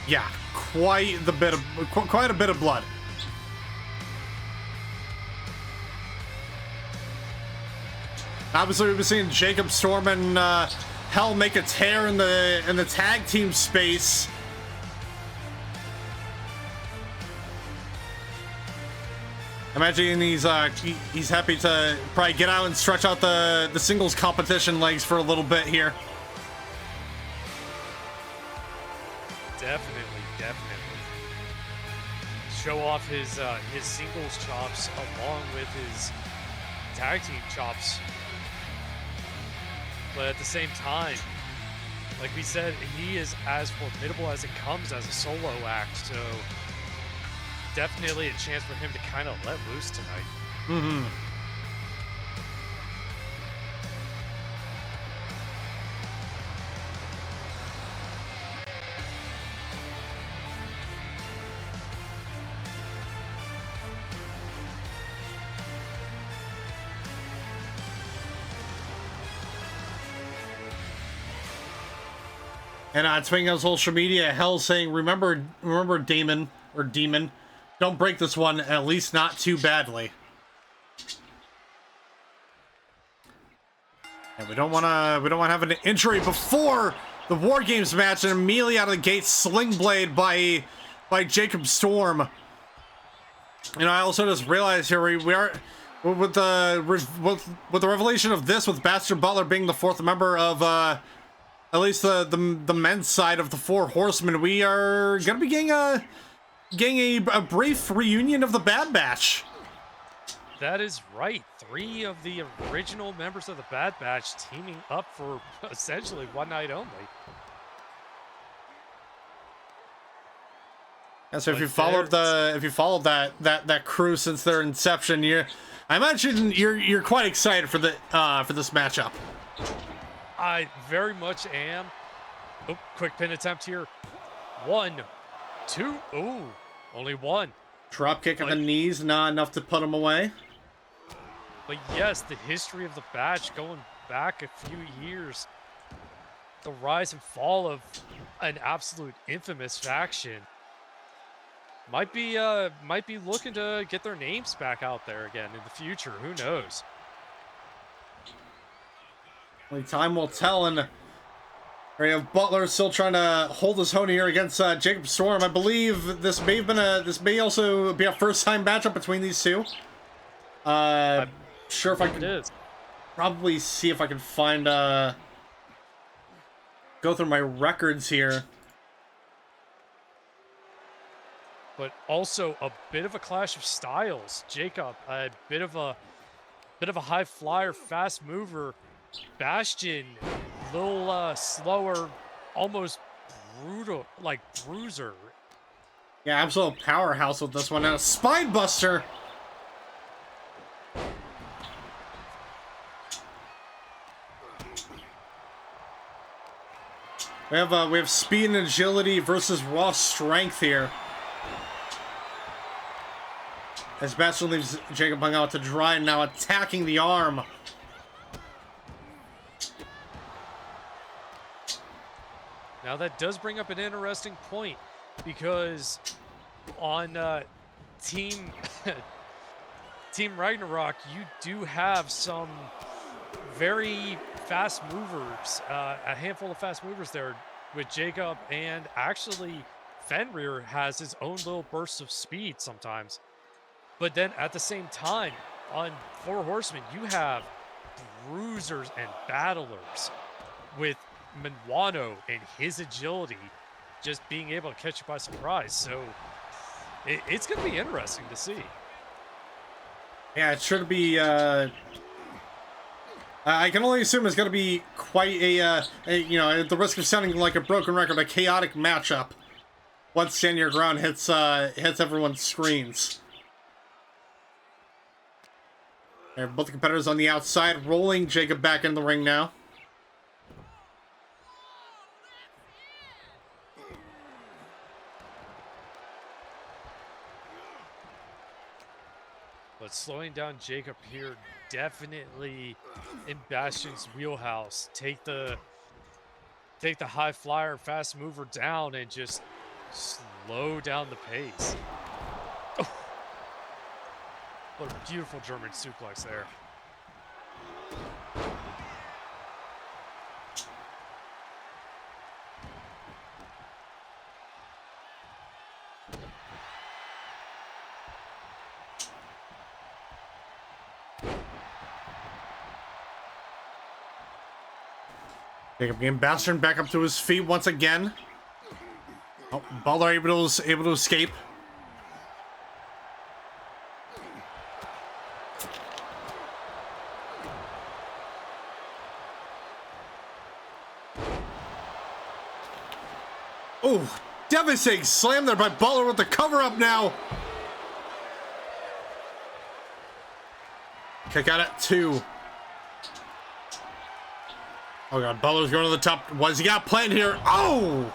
Yeah, quite a bit of blood. Obviously, we've been seeing Jacob Storm and Hell make a tear in the tag team space. Imagine he's happy to probably get out and stretch out the singles competition legs for a little bit here. Definitely. Show off his singles chops along with his tag team chops. But at the same time, like we said, he is as formidable as it comes as a solo act. So definitely a chance for him to kind of let loose tonight. Mm-hmm. And tweeting on social media, Hell saying, remember Damon or Demon, don't break this one, at least not too badly. And we don't want to have an injury before the War Games match, and immediately out of the gate, Sling Blade by Jacob Storm. You know, I also just realized here we are with the revelation of this, with Bastard Butler being the fourth member of at least the men's side of the Four Horsemen. We are gonna be getting a brief reunion of the Bad Batch. That is right. 3 of the original members of the Bad Batch teaming up for essentially one night only. And so if you followed that crew since their inception, I imagine you're quite excited for this matchup. I very much am. Oh, quick pin attempt here. 1, 2. Ooh, only 1. Drop kick on the knees, not enough to put him away. But yes, the history of the Batch going back a few years. The rise and fall of an absolute infamous faction. Might be looking to get their names back out there again in the future. Who knows? Only time will tell, and we have Butler still trying to hold his own here against Jacob Storm. I believe this may also be a first-time matchup between these two. I'm sure if I can probably see if I can find go through my records here. But also a bit of a clash of styles. Jacob, a bit of a high flyer, fast mover. Bastion, little slower, almost brutal, like bruiser. Yeah, absolute powerhouse with this one. Now, Spine Buster. We have speed and agility versus raw strength here. As Bastion leaves Jacob hung out to dry, and now attacking the arm. Now that does bring up an interesting point, because on Team Ragnarok, you do have some very fast movers, a handful of fast movers there with Jacob, and actually Fenrir has his own little bursts of speed sometimes. But then at the same time, on Four Horsemen, you have bruisers and battlers with Manwano and his agility just being able to catch you by surprise. So it's going to be interesting to see. Yeah, it should be. I can only assume it's going to be quite a, you know, at the risk of sounding like a broken record, a chaotic matchup. Once Stand Your Ground hits everyone's screens. And both the competitors on the outside, rolling Jacob back in the ring now. But slowing down Jacob here definitely in Bastion's wheelhouse. Take the high flyer, fast mover down and just slow down the pace. Oh. What a beautiful German suplex there. Jacob getting Bastion back up to his feet once again. Oh, Balor able to escape. Oh, devastating slam there by Balor with the cover up now. Kick out at 2. Oh god, Balor's going to the top. What's he got planned here? Oh!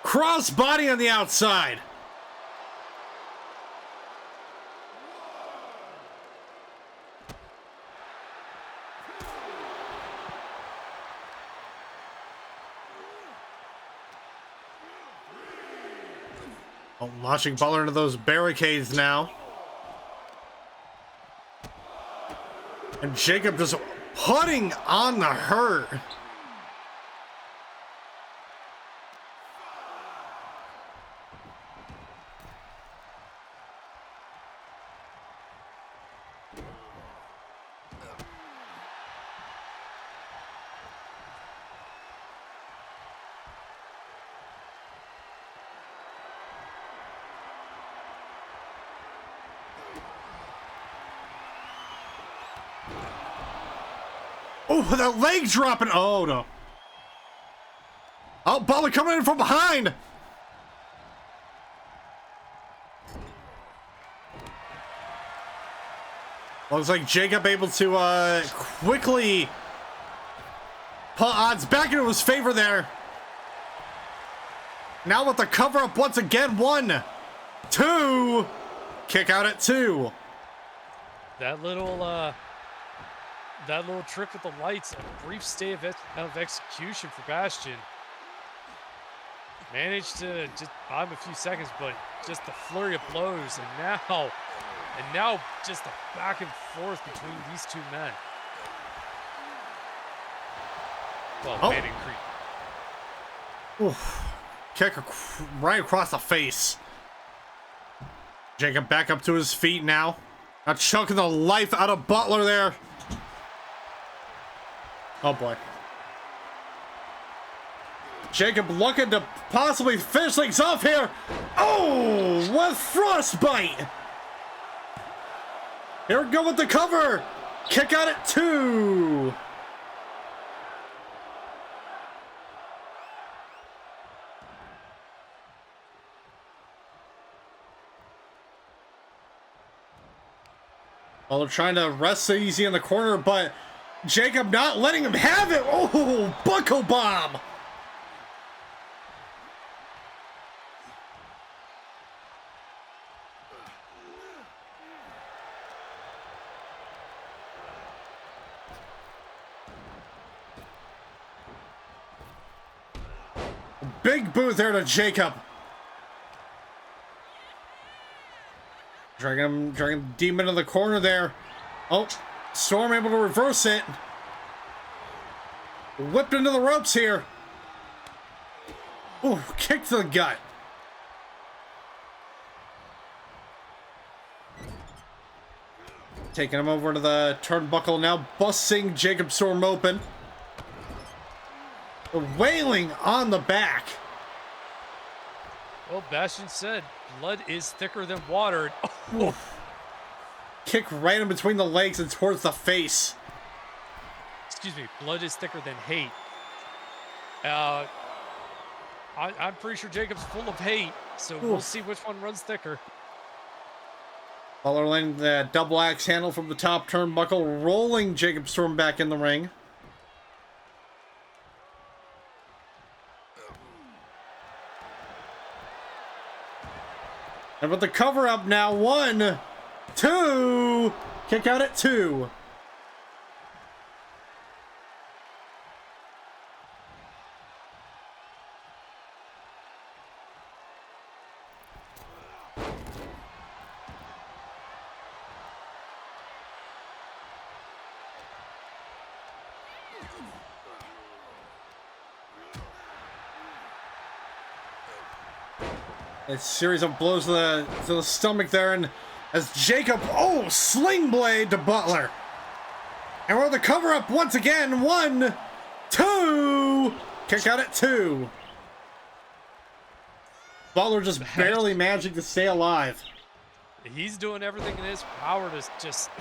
Cross body on the outside. Oh, launching Balor into those barricades now. And Jacob just putting on the hurt. Oh, that leg dropping. Oh, no. Oh, Balor coming in from behind. Looks like Jacob able to quickly put odds back into his favor there. Now with the cover up once again. 1, 2. Kick out at 2. That little trick with the lights, a brief stay of execution for Bastion. Managed to just buy him a few seconds, but just the flurry of blows, and now just the back and forth between these two men. Well, Oh. Man and Creep. Oof. Kick right across the face. Jacob back up to his feet now. Now choking the life out of Butler there. Oh boy. Jacob looking to possibly finish things off here. Oh, with frostbite. Here we go with the cover. Kick out at 2. Well, they're trying to rest easy in the corner, but Jacob not letting him have it. Oh, buckle bomb. Big boot there to Jacob. Dragging Demon in the corner there. Oh, Storm able to reverse it. Whipped into the ropes here. Ooh, kick to the gut. Taking him over to the turnbuckle now, busting Jacob Storm open. Wailing on the back. Well, Bastion said, blood is thicker than water. Kick right in between the legs and towards the face. Excuse me, blood is thicker than hate. I'm pretty sure Jacob's full of hate, so we'll see which one runs thicker. Butler landing the double axe handle from the top turnbuckle, rolling Jacob Storm back in the ring. And with the cover up now, 1, 2, kick out at 2. A series of blows to the stomach there, and as Jacob, sling blade to Butler. And we're the cover up once again, 1, 2, kick out at 2. Butler just barely managing to stay alive. He's doing everything in his power to just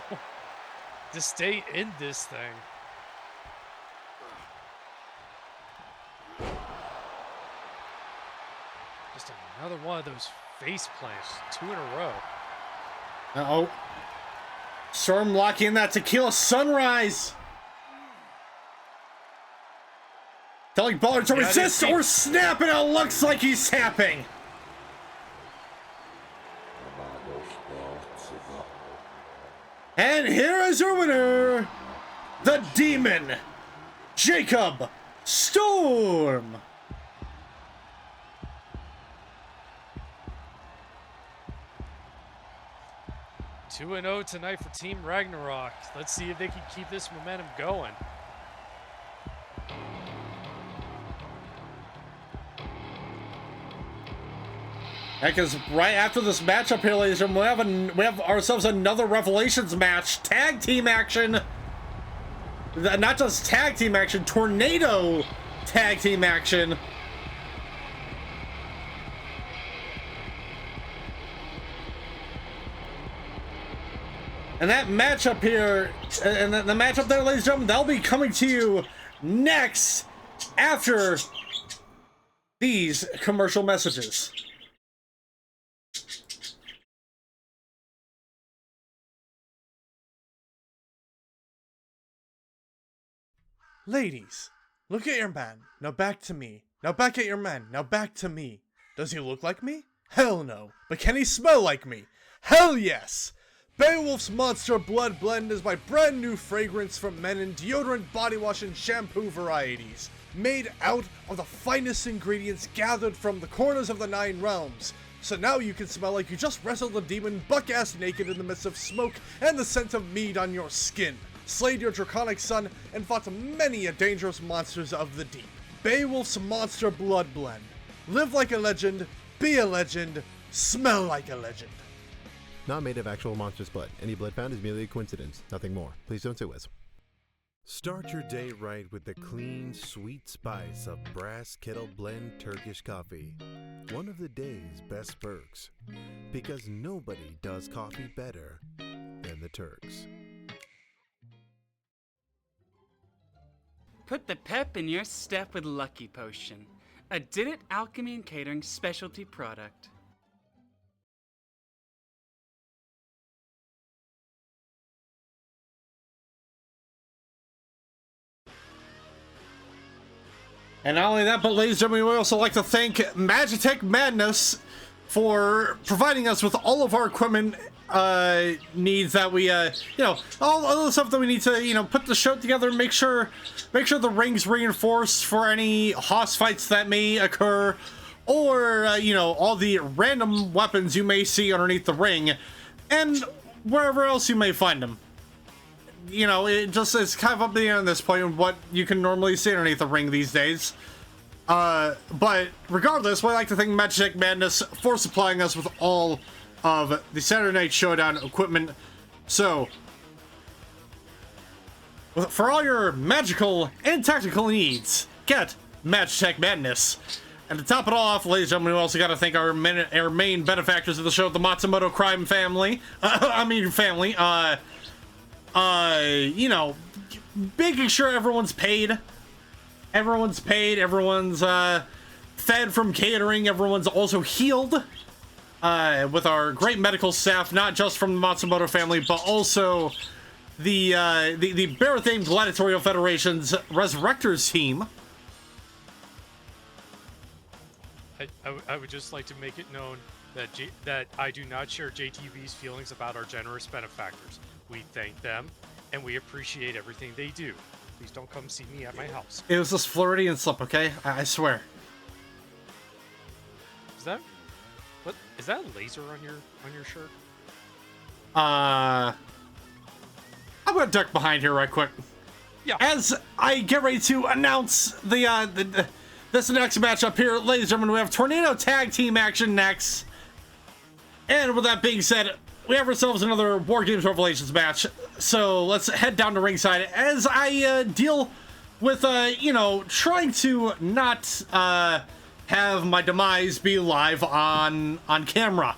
to stay in this thing. Just another one of those face plants, 2 in a row. Uh-oh. Storm locking in that tequila sunrise. Telling Butler to resist or snap, and it looks like he's snapping. And here is your winner, the Demon, Jacob Storm. 2-0 tonight for Team Ragnarok. Let's see if they can keep this momentum going. Because right after this matchup here, ladies and gentlemen, we have ourselves another Revelations match. Tag team action. Not just tag team action, tornado tag team action. And that matchup here, and the matchup there, ladies and gentlemen, that'll be coming to you next after these commercial messages. Ladies, look at your man. Now back to me. Now back at your man. Now back to me. Does he look like me? Hell no. But can he smell like me? Hell yes! Beowulf's Monster Blood Blend is my brand new fragrance from men in deodorant, body wash, and shampoo varieties. Made out of the finest ingredients gathered from the corners of the 9 realms. So now you can smell like you just wrestled a demon buck-ass naked in the midst of smoke and the scent of mead on your skin. Slayed your draconic son, and fought many a dangerous monsters of the deep. Beowulf's Monster Blood Blend. Live like a legend, be a legend, smell like a legend. Not made of actual monster's blood. Any blood found is merely a coincidence, nothing more. Please don't sue us. Start your day right with the clean, sweet spice of Brass Kettle Blend Turkish coffee. One of the day's best perks. Because nobody does coffee better than the Turks. Put the pep in your step with Lucky Potion, a Did It Alchemy and Catering specialty product. And not only that, but ladies and gentlemen, we also like to thank Magitech Madness for providing us with all of our equipment needs that we, all the stuff that we need to, put the show together, make sure the ring's reinforced for any hoss fights that may occur, or, all the random weapons you may see underneath the ring, and wherever else you may find them. It's kind of up in the air at this point what you can normally see underneath the ring these days. But regardless, we'd like to thank Magitech Madness for supplying us with all of the Saturday Night Showdown equipment. So, for all your magical and tactical needs, get Match Tech Madness. And to top it all off, ladies and gentlemen, we also got to thank our main benefactors of the show, the Matsumoto crime family. Family. You know, making sure everyone's paid. Everyone's paid. Everyone's fed from catering. Everyone's also healed with our great medical staff, not just from the Matsumoto family, but also the Barathane Gladiatorial Federation's Resurrectors team. I would just like to make it known that that I do not share JTB's feelings about our generous benefactors. We thank them, and we appreciate everything they do. Please don't come see me at my house. It was just Floridian slip, okay? I swear. Is that what? Is that a laser on your shirt? I'm gonna duck behind here right quick. Yeah. As I get ready to announce this next matchup here, ladies and gentlemen, we have Tornado Tag Team action next. And with that being said, we have ourselves another War Games Revelations match. So let's head down to ringside as I deal with, you know, trying to not have my demise be live on camera.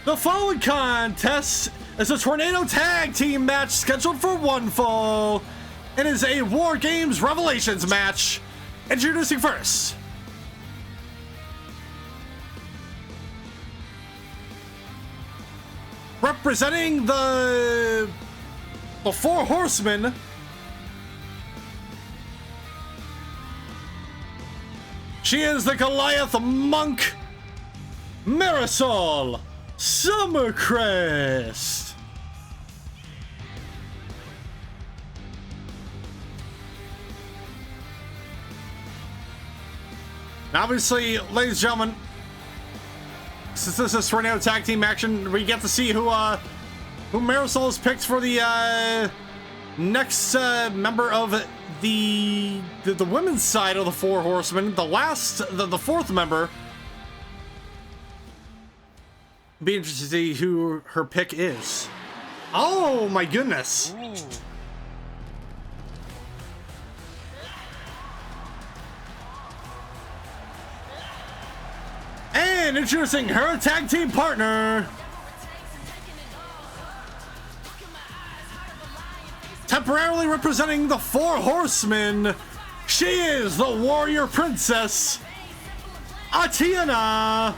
The following contest is a Tornado Tag Team match scheduled for one fall. It is a War Games Revelations match. Introducing first, representing the Four Horsemen, she is the Goliath Monk, Marisol Summercrest. Now obviously, ladies and gentlemen, since this is Tornado Tag Team action, we get to see who Marisol has picked for the next member of the women's side of the Four Horsemen. The fourth member. Be interested to see who her pick is. Oh my goodness. Ooh. And introducing her tag team partner, temporarily representing the Four Horsemen, she is the Warrior Princess, Atiana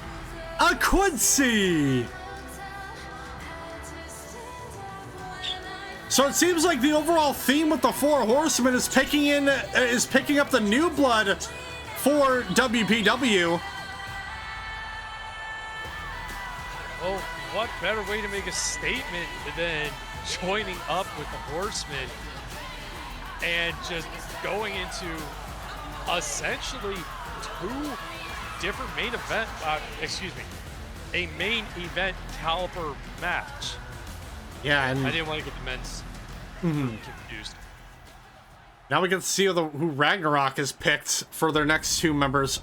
Quincy. So it seems like the overall theme with the Four Horsemen is picking up the new blood for WPW. Well, what better way to make a statement than joining up with the Horsemen and just going into essentially two different main event, a main event caliber match. Yeah, and I didn't want to get the men's confused. Now we get to see who Ragnarok has picked for their next two members.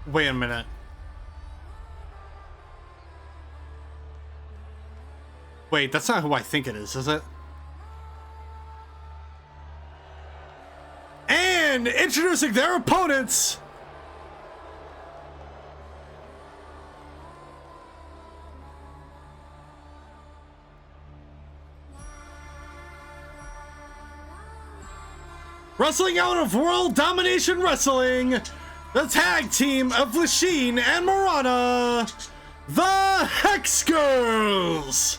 Wait a minute. Wait, that's not who I think it is it? And introducing their opponents, wrestling out of World Domination Wrestling, the tag team of Lasheen and Marana, the Hex Girls.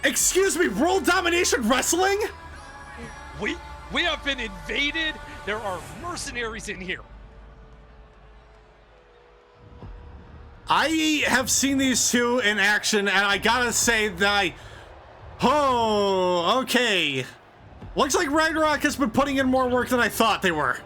Excuse me, World Domination Wrestling? We have been invaded. There are mercenaries in here. I have seen these two in action, and I gotta say that oh, okay. Looks like Ragnarok has been putting in more work than I thought they were.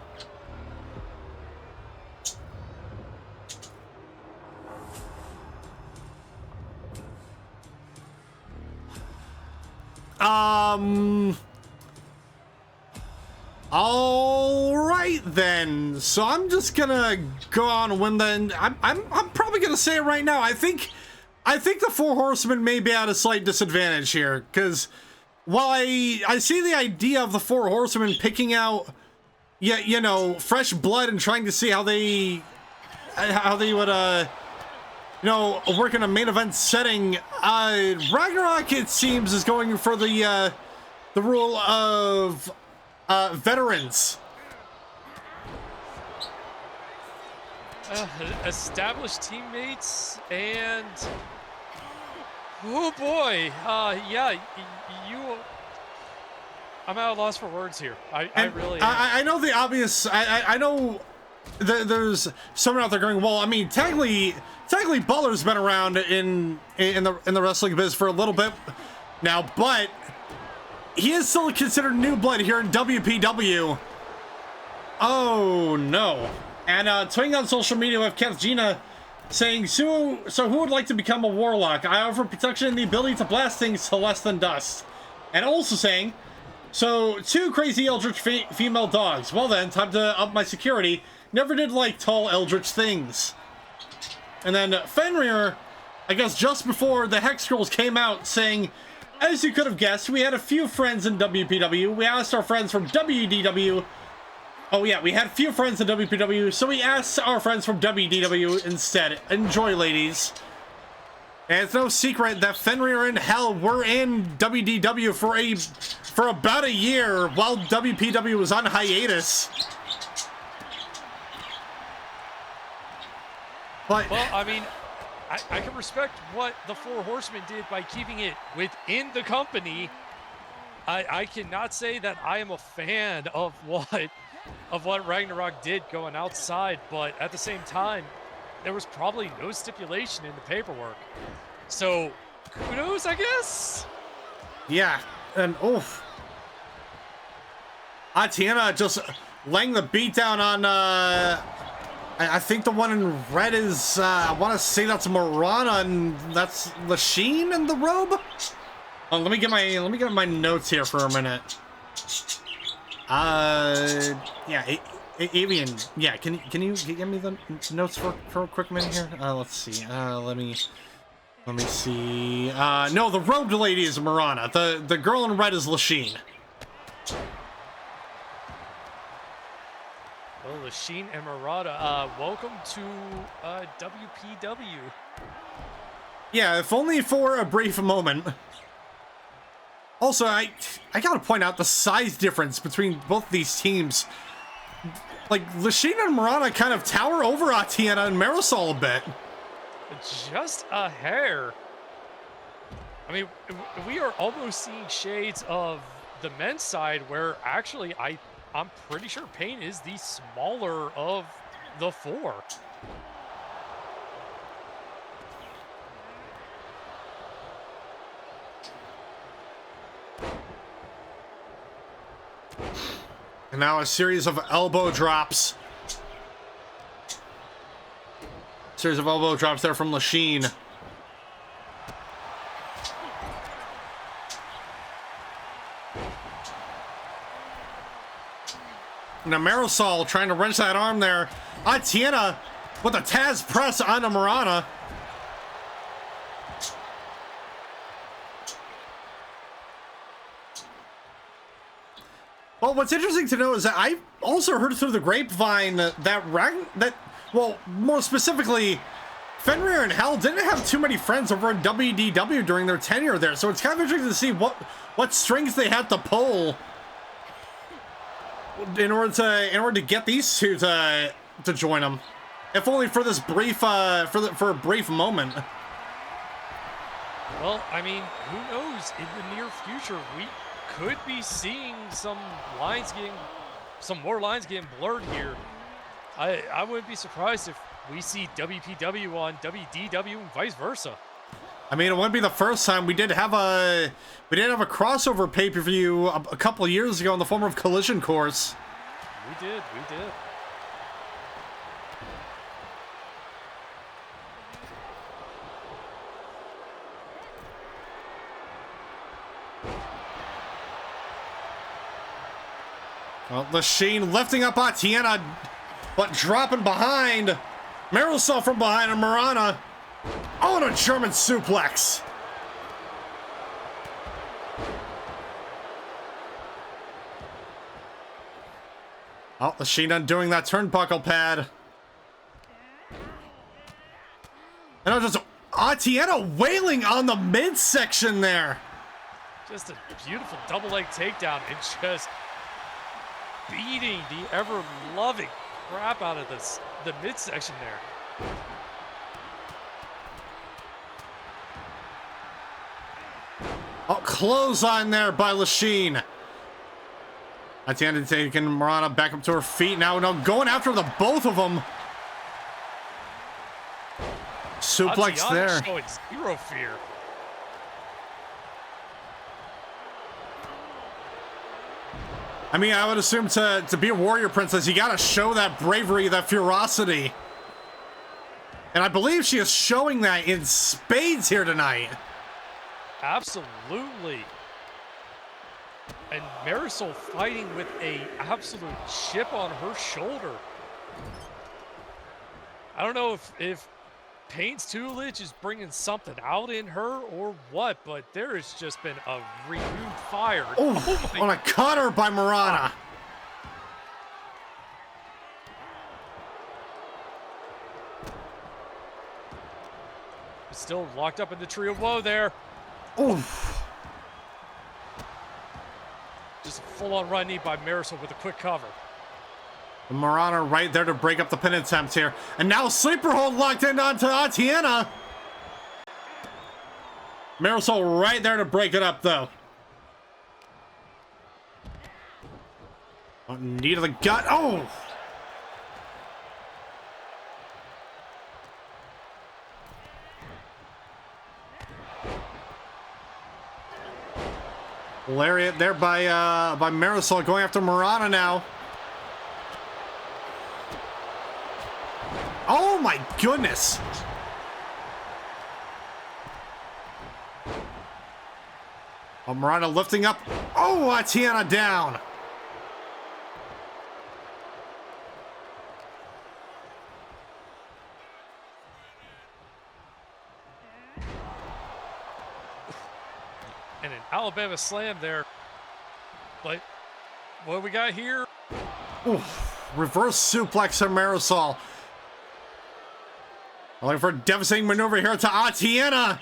All right then. So I'm just gonna go on and win. Then I'm probably gonna say it right now. I think the Four Horsemen may be at a slight disadvantage here, because while I see the idea of the Four Horsemen picking out, you know, fresh blood and trying to see how they would you know, work in a main event setting, Ragnarok, it seems, is going for the rule of veterans. Established teammates and oh boy, yeah, you. I'm at a loss for words here. I really. I know the obvious. I know there's someone out there going, well, I mean, technically Butler's been around in the wrestling biz for a little bit now, but he is still considered new blood here in WPW. Oh no. And tweeting on social media with Keth Gina saying, so who would like to become a warlock? I offer protection and the ability to blast things to less than dust. And also saying, so 2 crazy eldritch female dogs. Well then, time to up my security. Never did like tall eldritch things. And then Fenrir, I guess just before the Hex Scrolls came out, saying, as you could have guessed, we had a few friends in WPW. We asked our friends from WDW. Oh yeah, we had a few friends in WPW, so we asked our friends from WDW instead. Enjoy, ladies. And it's no secret that Fenrir and Hell were in WDW for about a year while WPW was on hiatus. But, well, I mean, I can respect what the Four Horsemen did by keeping it within the company. I cannot say that I am a fan of what Ragnarok did going outside, but at the same time, there was probably no stipulation in the paperwork. So, kudos, I guess? Yeah, and oof. Atiana just laying the beat down on, I think the one in red is, I want to say that's Marana, and that's Lasheen in the robe? Oh, let me get my notes here for a minute. Yeah, Avian, yeah, can you give me the notes for a quick minute here? Let's see, let me see, no, the robed lady is Marana, the girl in red is Lasheen. Well, Lasheen and Murata, welcome to WPW. Yeah, if only for a brief moment. Also, I gotta point out the size difference between both these teams. Like, Lasheen and Marana kind of tower over Atiana and Marisol a bit. Just a hair. I mean, we are almost seeing shades of the men's side where actually I'm pretty sure Payne is the smaller of the 4. And now a series of elbow drops. Series of elbow drops there from Lasheen. Now Marisol trying to wrench that arm there. Atiana with a Taz press onto Marana. Well, what's interesting to know is that I also heard through the grapevine that well, more specifically, Fenrir and Hell didn't have too many friends over in WDW during their tenure there, so it's kind of interesting to see what strings they had to pull in order to get these two to join them, if only for this brief for a brief moment. Well, I mean, who knows? In the near future, we could be seeing some more lines getting blurred here. I wouldn't be surprised if we see WPW on WDW and vice versa. I mean, it wouldn't be the first time. We did have a crossover pay-per-view a couple of years ago in the form of Collision Course. We did. Well, Lachine lifting up Atiana, but dropping behind. Marisol from behind and Marana. Oh, and a German suplex. Oh, Lachine undoing that turnbuckle pad. And I was just Atiana wailing on the midsection there. Just a beautiful double leg takedown and just beating the ever-loving crap out of the midsection there. Oh, clothesline there by Lachine. Atiana taking Marana back up to her feet now. No, going after the both of them. Suplex Atiana there. showing zero fear. I mean, I would assume to be a warrior princess, you gotta show that bravery, that ferocity. And I believe she is showing that in spades here tonight. Absolutely. And Marisol fighting with a absolute chip on her shoulder. I don't know if Payne's Tutelage is bringing something out in her or what, but there has just been a renewed fire. Oh, on a cutter by Marana. Still locked up in the tree of woe there. Oof. Just a full-on run knee by Marisol with a quick cover. Marana right there to break up the pin attempt here. And now sleeper hold locked in onto Atiana. Marisol right there to break it up though. Oh, knee to the gut. Oh! Lariat there by Marisol going after Marana now. Oh my goodness! Oh, Marana lifting up. Oh, Atiana down. And an Alabama slam there. But what we got here? Oof. Reverse suplex on Marisol. Looking for a devastating maneuver here to Atiana.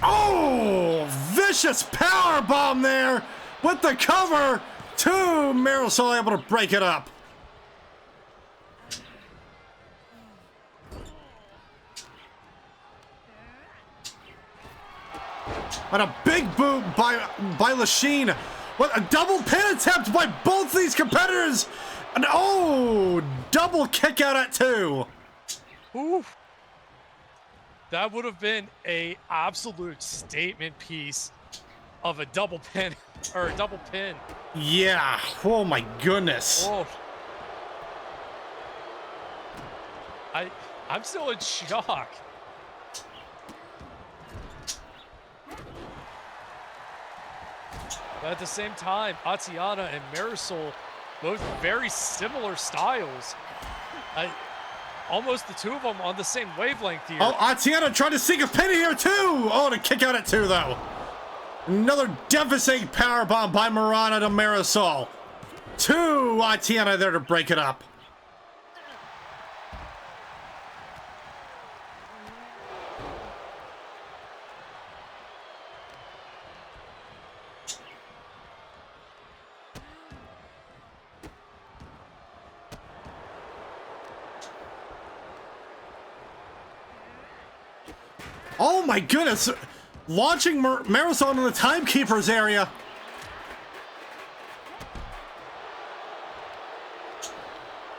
Oh, vicious power bomb there with the cover to Marisol, able to break it up. And a big boot by Lachine. What a double pin attempt by both these competitors. And oh, double kick out at 2. Oof. That would have been a absolute statement piece of a double pin or a double pin. Yeah. Oh my goodness. Oh. I'm still in shock. But at the same time, Atiana and Marisol, both very similar styles. Almost the two of them on the same wavelength here. Oh, Atiana trying to sneak a pin here too. Oh, to kick out at 2 though. Another devastating powerbomb by Marana to Marisol. 2, Atiana there to break it up. Oh my goodness! Launching Marisol into the Timekeeper's area.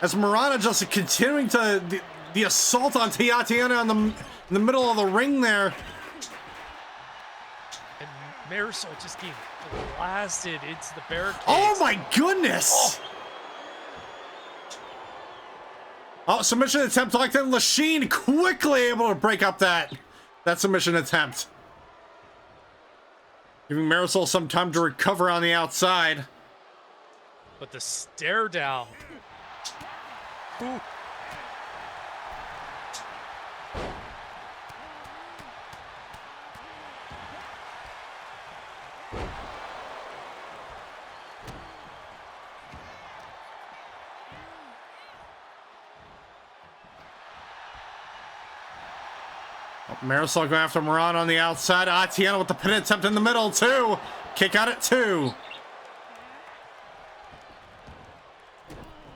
As Marana just continuing to the assault on Atiana in the middle of the ring there. And Marisol just getting blasted into the barricades. Oh my goodness! Oh, submission attempt locked in. Lachine quickly able to break up that submission attempt. Giving Marisol some time to recover on the outside. But the stare down. Ooh. Marisol going after Moran on the outside. Atiana with the pin attempt in the middle, too. Kick out at 2.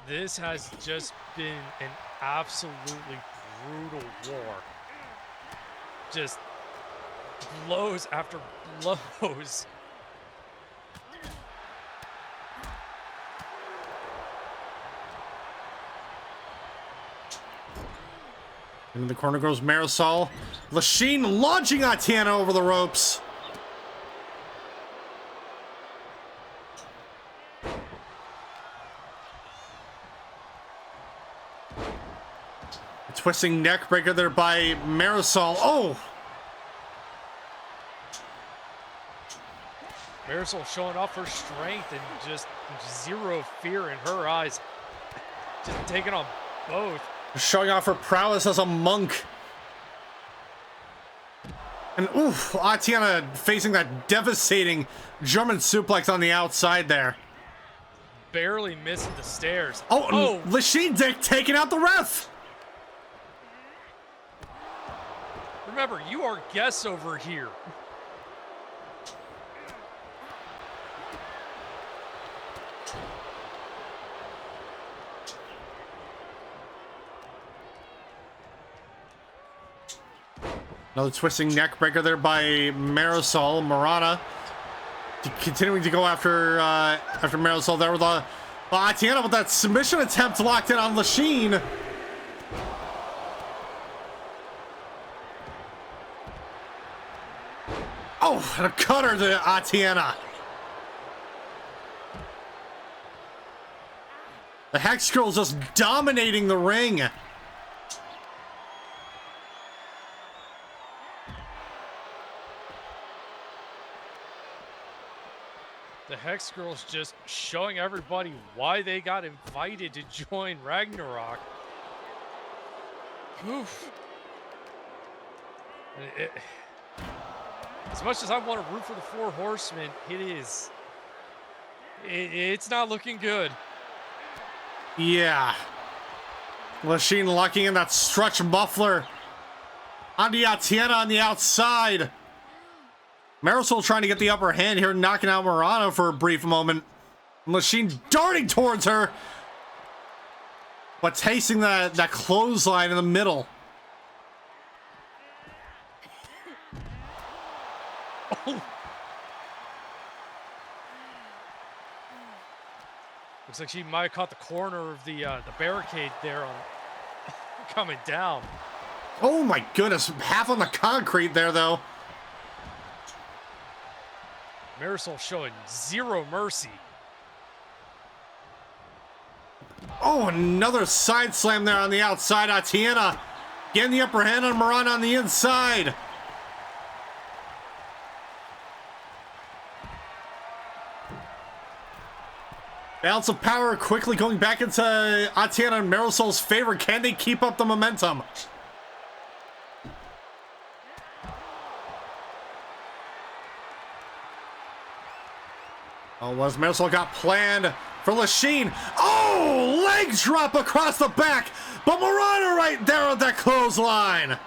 This has just been an absolutely brutal war. Just blows after blows. In the corner goes Marisol. Lachine launching Atiana over the ropes. A twisting neck breaker there by Marisol. Oh! Marisol showing off her strength and just zero fear in her eyes. Just taking on both. Showing off her prowess as a monk. And oof, Atiana facing that devastating German suplex on the outside there. Barely missing the stairs. Oh! Lachine Dick taking out the ref! Remember, you are guests over here. Another twisting neck breaker there by Marisol. Marana continuing to go after Marisol there with Atiana with that submission attempt locked in on Lachine. Oh, and a cutter to Atiana. The Hex Girl's just dominating the ring. The Hex Girls just showing everybody why they got invited to join Ragnarok. Oof. As much as I want to root for the Four Horsemen, it's not looking good. Yeah. Lachine locking in that stretch muffler onto Atiana on the outside. Marisol trying to get the upper hand here, knocking out Marana for a brief moment. Lachine darting towards her, but tasting that clothesline in the middle. Oh. Looks like she might have caught the corner of the barricade there on coming down. Oh my goodness, half on the concrete there though. Marisol showing zero mercy. Oh, another side slam there on the outside. Atiana getting the upper hand on Marana on the inside. Balance of power quickly going back into Atiana and Marisol's favor. Can they keep up the momentum? Oh, was Marisol got planned for Lachine. Oh, leg drop across the back, but Marana right there at that clothesline.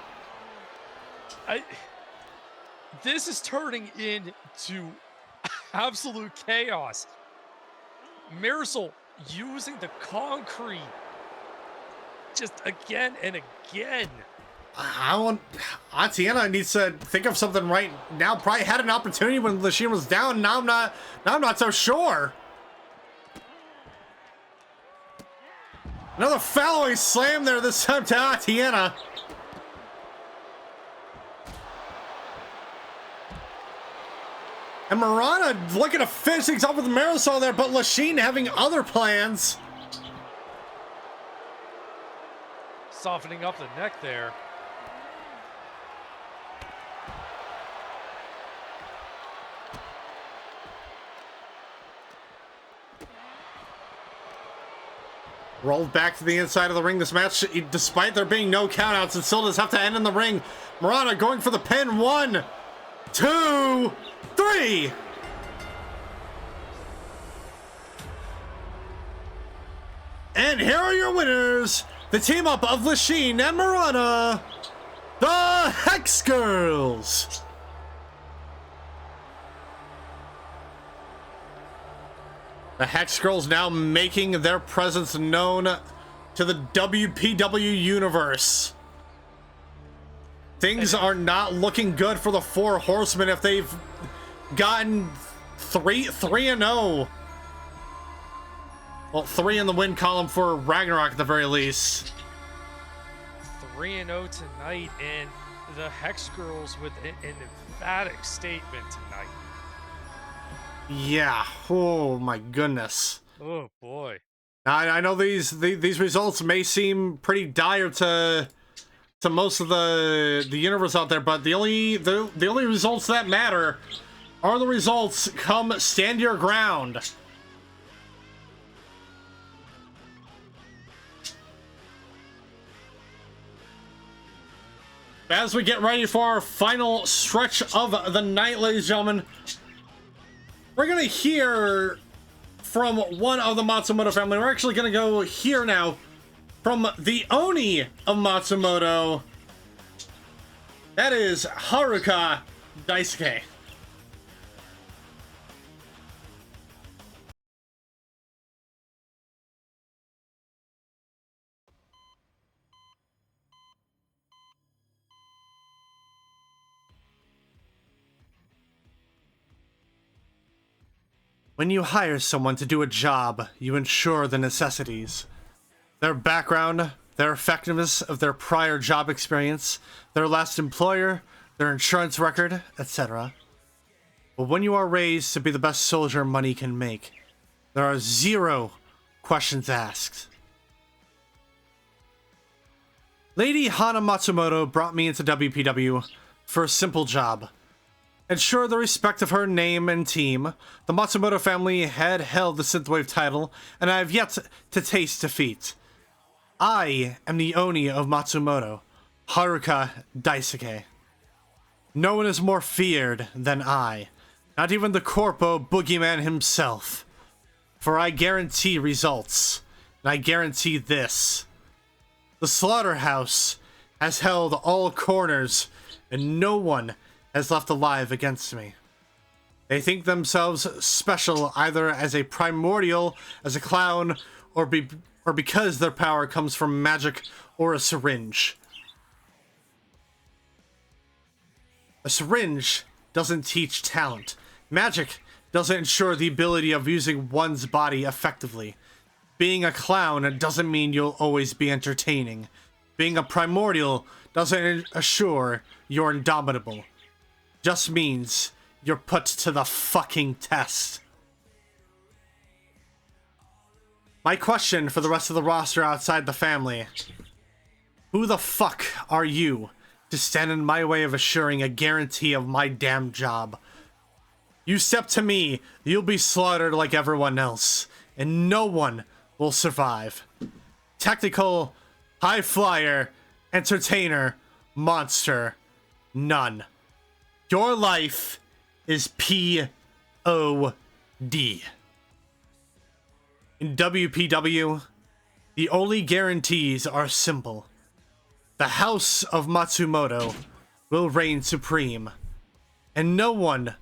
This is turning into absolute chaos. Marisol using the concrete just again and again. Atiana needs to think of something right now. Probably had an opportunity when Lachine was down. Now I'm not so sure. Another following slam there, this time to Atiana. And Marana looking to finish things up with Marisol there, but Lachine having other plans. Softening up the neck there. Rolled back to the inside of the ring. This match, despite there being no countouts, it still does have to end in the ring. Murata going for the pin. 1, 2, 3. And here are your winners. The team up of Lachine and Murata, the Hex Girls. The Hex Girls now making their presence known to the WPW universe. Things are not looking good for the Four Horsemen if they've gotten 3-0. Well, 3 in the win column for Ragnarok at the very least. 3-0 tonight, and the Hex Girls with an emphatic statement tonight. Yeah. Oh my goodness. Oh boy. Now, I know these results may seem pretty dire to most of the universe out there, but the only results that matter are the results come Stand Your Ground. As we get ready for our final stretch of the night, ladies and gentlemen, we're gonna hear from one of the Matsumoto family. We're actually gonna go here now from the Oni of Matsumoto. That is Haruka Daisuke. When you hire someone to do a job, you ensure the necessities. Their background, their effectiveness of their prior job experience, their last employer, their insurance record, etc. But when you are raised to be the best soldier money can make, there are 0 questions asked. Lady Hana Matsumoto brought me into WPW for a simple job. Ensure the respect of her name and team. The Matsumoto family had held the Synthwave title, and I have yet to taste defeat. I am the Oni of Matsumoto, Haruka Daisuke. No one is more feared than I, not even the Corpo Boogeyman himself. For I guarantee results, and I guarantee this. The slaughterhouse has held all corners, and no one has left alive against me. They think themselves special either as a primordial, as a clown, or because their power comes from magic or a syringe. A syringe doesn't teach talent. Magic doesn't ensure the ability of using one's body effectively. Being a clown doesn't mean you'll always be entertaining. Being a primordial doesn't assure you're indomitable. Just means you're put to the fucking test. My question for the rest of the roster outside the family: who the fuck are you to stand in my way of assuring a guarantee of my damn job? You step to me, you'll be slaughtered like everyone else, and no one will survive. Technical, high flyer, entertainer, monster, none. Your life is P-O-D. In WPW, the only guarantees are simple. The House of Matsumoto will reign supreme, and no one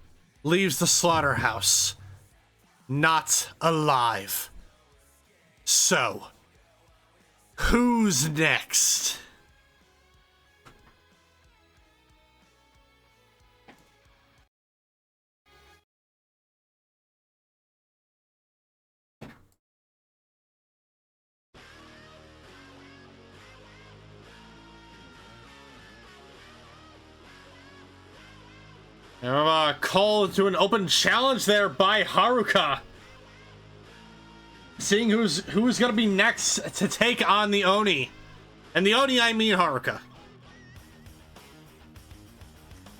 leaves the slaughterhouse not alive. So, who's next? A call to an open challenge there by Haruka. Seeing who's gonna be next to take on the Oni. And the Oni, I mean Haruka.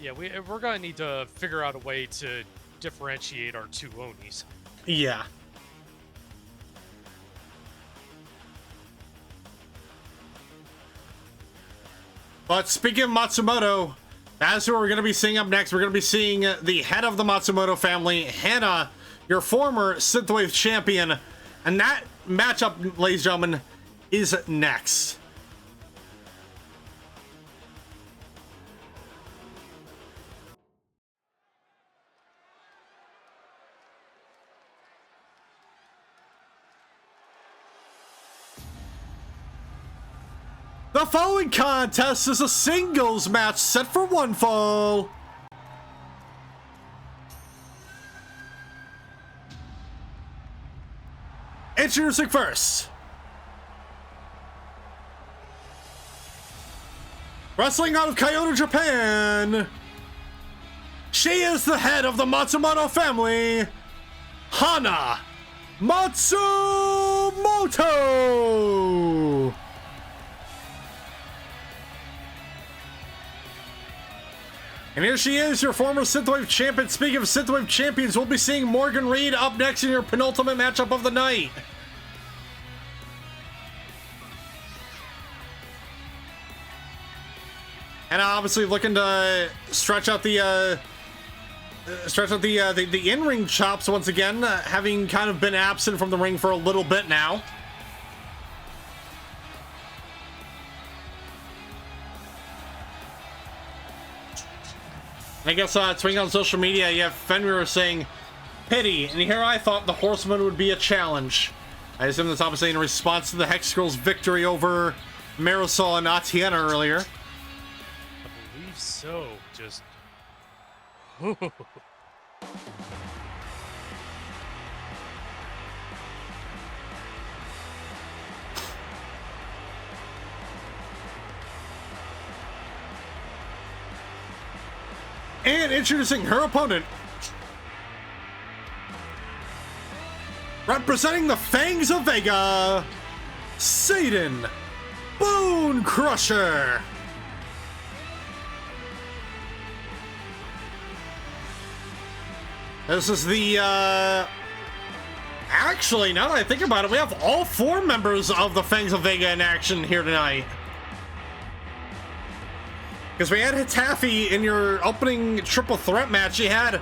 Yeah, we're gonna need to figure out a way to differentiate our two Onis. Yeah. But speaking of Matsumoto, that's who we're going to be seeing up next. We're going to be seeing the head of the Matsumoto family, Hana, your former Synthwave champion. And that matchup, ladies and gentlemen, is next. The following contest is a singles match set for one fall. Introducing first, wrestling out of Kyoto, Japan, she is the head of the Matsumoto family, Hana Matsumoto. And here she is, your former Synthwave champion. Speaking of Synthwave champions, we'll be seeing Reid up next in your penultimate matchup of the night. And obviously looking to stretch out the in-ring chops once again, having kind of been absent from the ring for a little bit now. I guess tweeting on social media, you have Fenrir saying, "Pity," and here I thought the Horsemen would be a challenge. I assume that's obviously in response to the Hex Girls' victory over Marisol and Atiana earlier. I believe so. Just. And introducing her opponent, representing the Fangs of Vega, Sayden, Bonecrusher. This is the, actually, now that I think about it, we have all 4 members of the Fangs of Vega in action here tonight. Because we had Hatafi in your opening triple threat match. You had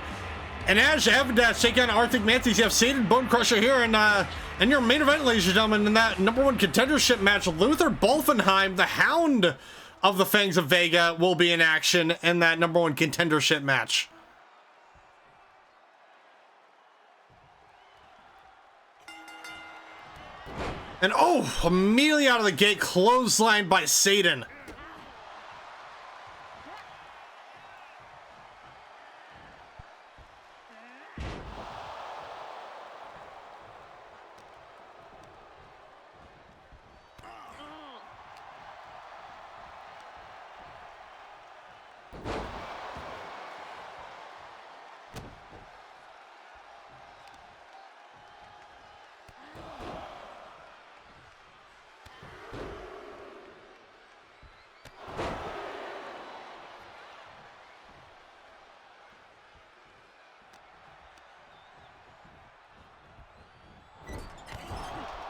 Anaj, Avendash take on Arctic Mantis. You have Sayden, Bonecrusher here, and your main event, ladies and gentlemen, in that #1 contendership match, Luther Bolphonheim, the Hound of the Fangs of Vega, will be in action in that #1 contendership match. And oh, immediately out of the gate, clotheslined by Sayden.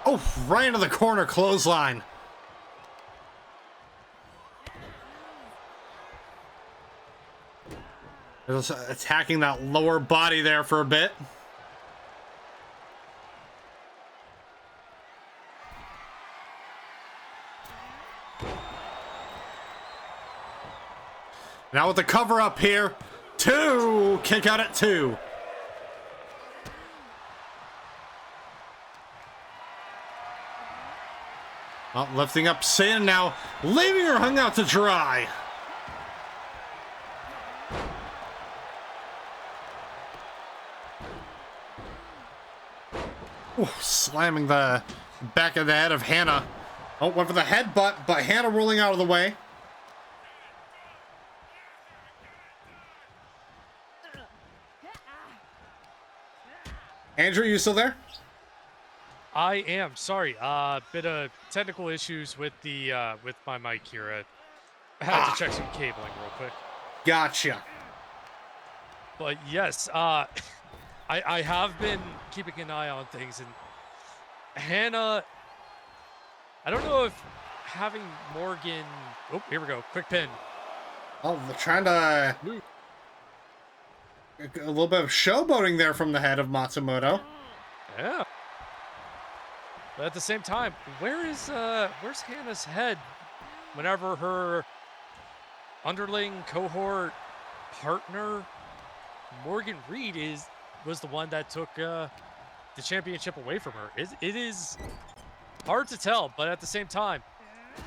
Oh, right into the corner clothesline. Just attacking that lower body there for a bit. Now with the cover up here, 2, kick out at 2. Well, lifting up Sayden now, leaving her hung out to dry. Ooh, slamming the back of the head of Hana. Oh, went for the headbutt, but Hana rolling out of the way. Andrew, you still there? I am sorry. Bit of technical issues with the with my mic here. I had to check some cabling real quick. Gotcha. But yes, I have been keeping an eye on things, and Hana. I don't know if having Morgan... Oh, here we go. Quick pin. Oh, they're trying to... A little bit of showboating there from the head of Matsumoto. Yeah. But at the same time, where's Hana's head whenever her underling cohort partner Morgan Reid was the one that took the championship away from her? It is hard to tell, but at the same time,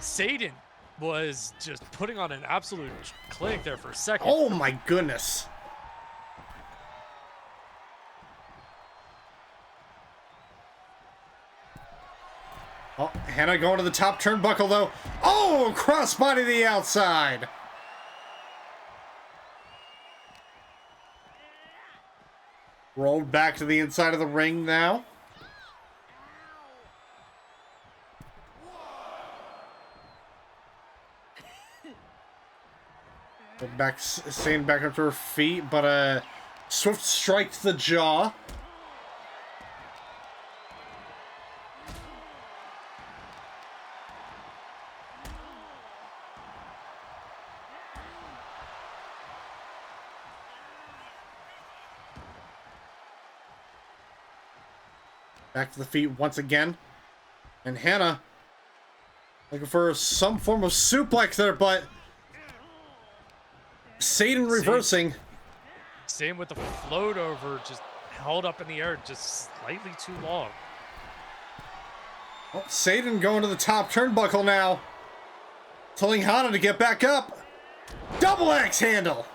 Sayden was just putting on an absolute clinic there for a second. Oh my goodness. Oh, Hana going to the top turnbuckle though. Oh, crossbody to the outside. Rolled back to the inside of the ring now. Back, staying back up to her feet, but a swift strike to the jaw. Back to the feet once again. And Hana looking for some form of suplex there, but Sayden reversing. Same with the float over, just held up in the air just slightly too long. Oh, Sayden going to the top turnbuckle now. Telling Hana to get back up. Double axe handle.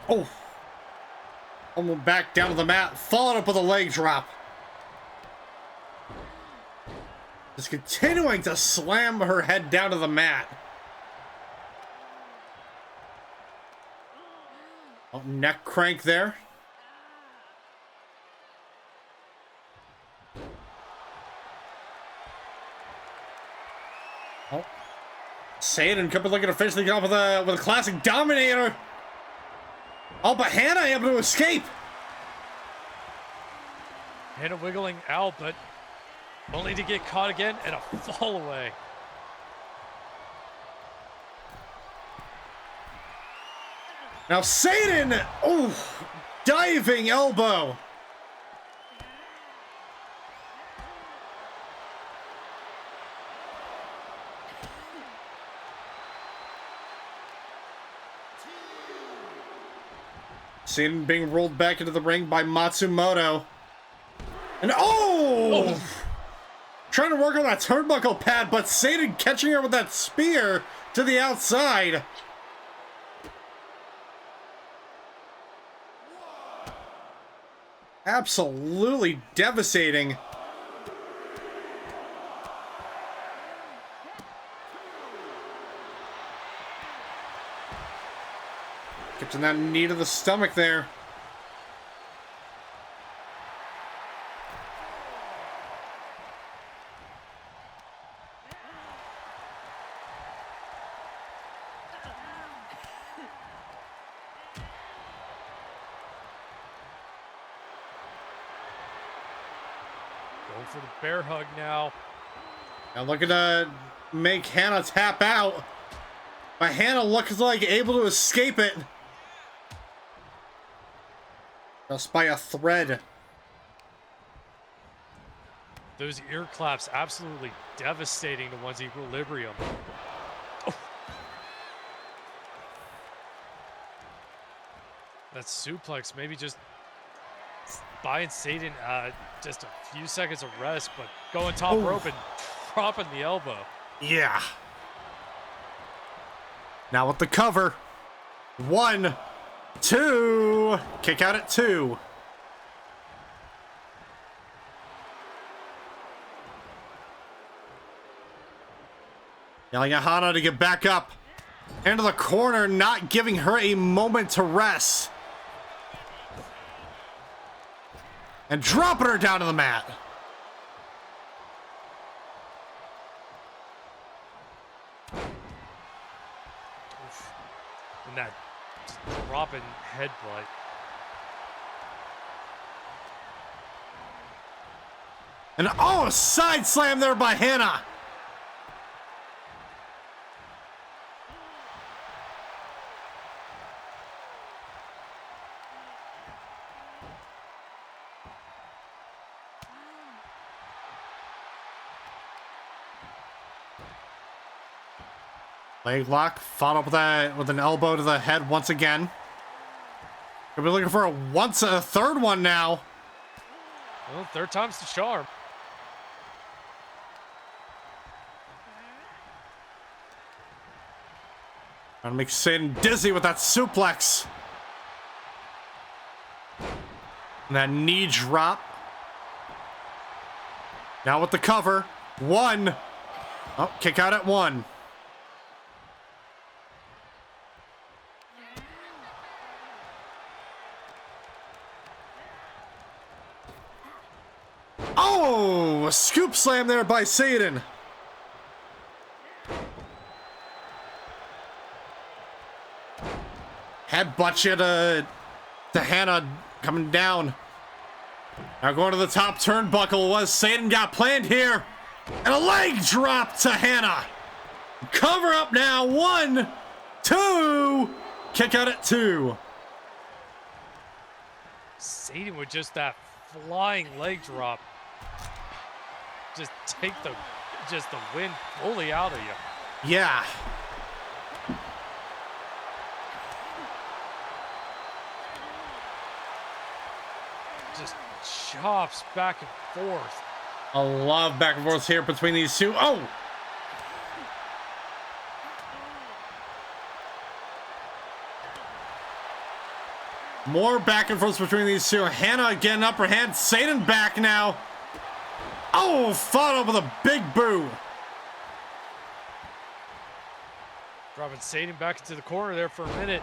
Oh, almost back down to the mat, followed up with a leg drop. Just continuing to slam her head down to the mat. Oh, neck crank there. Oh, Sayden could be looking to finish the off with a classic dominator. Oh, but Hana able to escape. Hana wiggling out, but only to get caught again and a fall away. Now Sayden, oh, diving elbow. Sayden being rolled back into the ring by Matsumoto. And oh! Trying to work on that turnbuckle pad, but Sayden catching her with that spear to the outside. Absolutely devastating. Catching that knee to the stomach there. Going for the bear hug now. Now looking to make Hana tap out. But Hana looks like able to escape it. Just by a thread. Those ear claps absolutely devastating to one's equilibrium. Oh. That suplex maybe just buying Sayden just a few seconds of rest, but going top rope and dropping the elbow. Yeah. Now with the cover. 1, 2. Kick out at 2. Yelling at Hana to get back up. Into the corner, not giving her a moment to rest. And dropping her down to the mat. And that just dropping headbutt. And oh, side slam there by Hana. Leg lock, followed up with that with an elbow to the head once again. Could be looking for a third one now. Well, third time's the charm. Trying to make Sayden dizzy with that suplex. And that knee drop. Now with the cover. One. Oh, kick out at one. Oh, a scoop slam there by Sayden. Headbutt you to Hana coming down. Now going to the top turnbuckle was Sayden got planned here. And a leg drop to Hana. Cover up now. 1, 2. Kick out at 2. Sayden with just that flying leg drop. Just take the wind fully out of you. Yeah. Just chops back and forth. A lot of back and forth here between these two. Oh! More back and forth between these two. Hana getting upper hand. Sayden back now. Oh, followed up with a big boo. Dropping Sayden back into the corner there for a minute.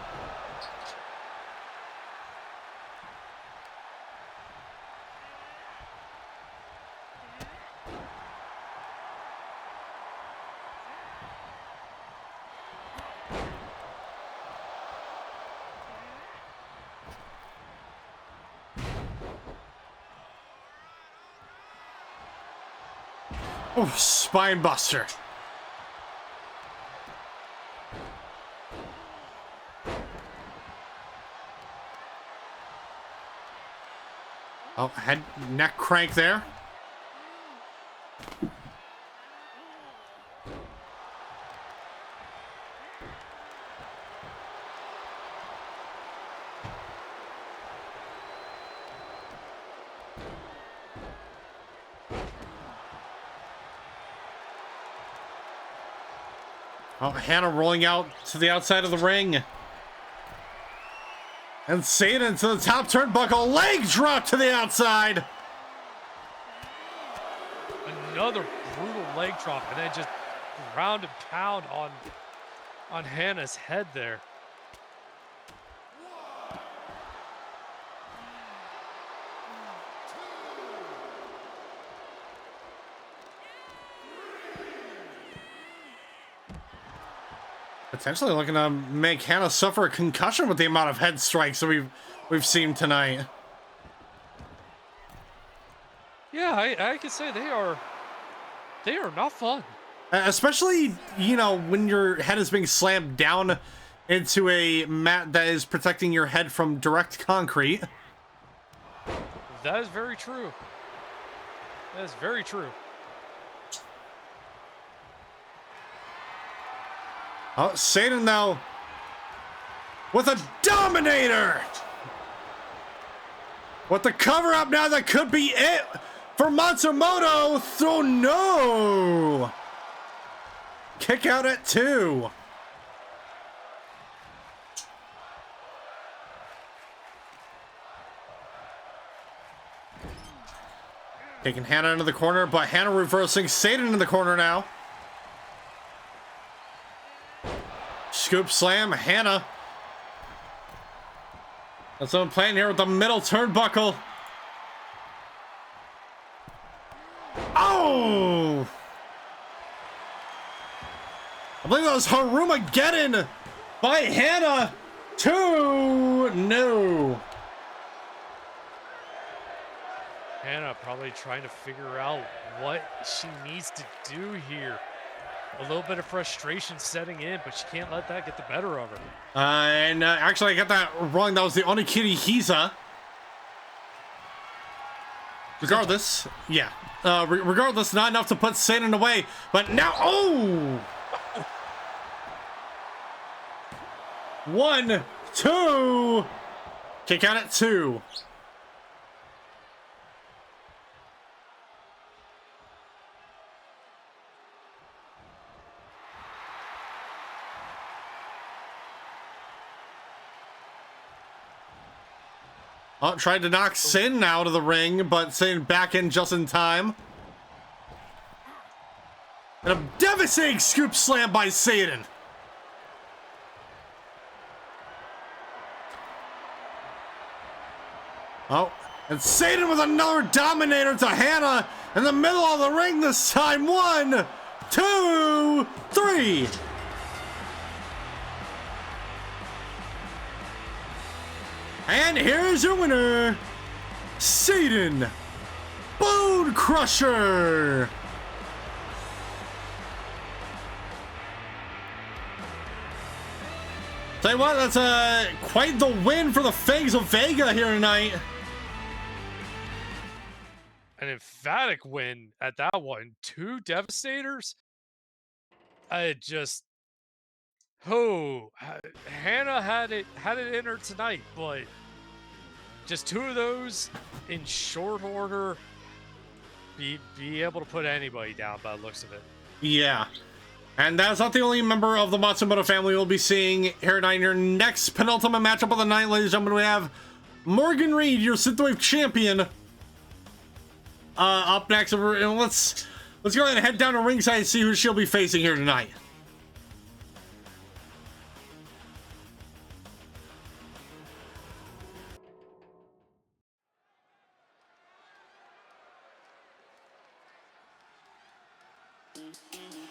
Oh, spine buster. Oh, head neck crank there. Oh, Hana rolling out to the outside of the ring. And Sayden to the top turnbuckle. Leg drop to the outside. Another brutal leg drop, and then just ground and pound on Hana's head there. Potentially looking to make Hana suffer a concussion with the amount of head strikes that we've seen tonight. Yeah, I can say they are not fun. Especially, you know, when your head is being slammed down into a mat that is protecting your head from direct concrete. That is very true. That is very true. Oh, Sayden now with a Dominator. With the cover up now, that could be it for Matsumoto. So no. Kick out at 2. Taking Hana into the corner, but Hana reversing Sayden in the corner now. Scoop slam, Hana. That's what I'm playing here with the middle turnbuckle. Oh! I believe that was Harumageddon by Hana. 2. No. Hana probably trying to figure out what she needs to do here. A little bit of frustration setting in, but she can't let that get the better of her. Actually, I got that wrong. That was the Onikiri Hiza. Regardless, yeah. Regardless, not enough to put Sayden away. But now, oh! 1, 2. Kick out at 2. Oh, tried to knock Sayden out of the ring, but Sayden back in just in time. And a devastating scoop slam by Sayden. Oh, and Sayden with another dominator to Hana in the middle of the ring this time. 1, 2, 3. And here's your winner, Sayden Bonecrusher. Tell you what, that's quite the win for the Fangs of Vega here tonight. An emphatic win at that one. 2 Devastators. Hana had it in her tonight, but just 2 of those in short order. Be able to put anybody down by the looks of it. Yeah. And that's not the only member of the Matsumoto family we'll be seeing here tonight in your next penultimate matchup of the night, ladies and gentlemen. We have Reid, your Synthwave champion, up next. And let's go ahead and head down to ringside and see who she'll be facing here tonight.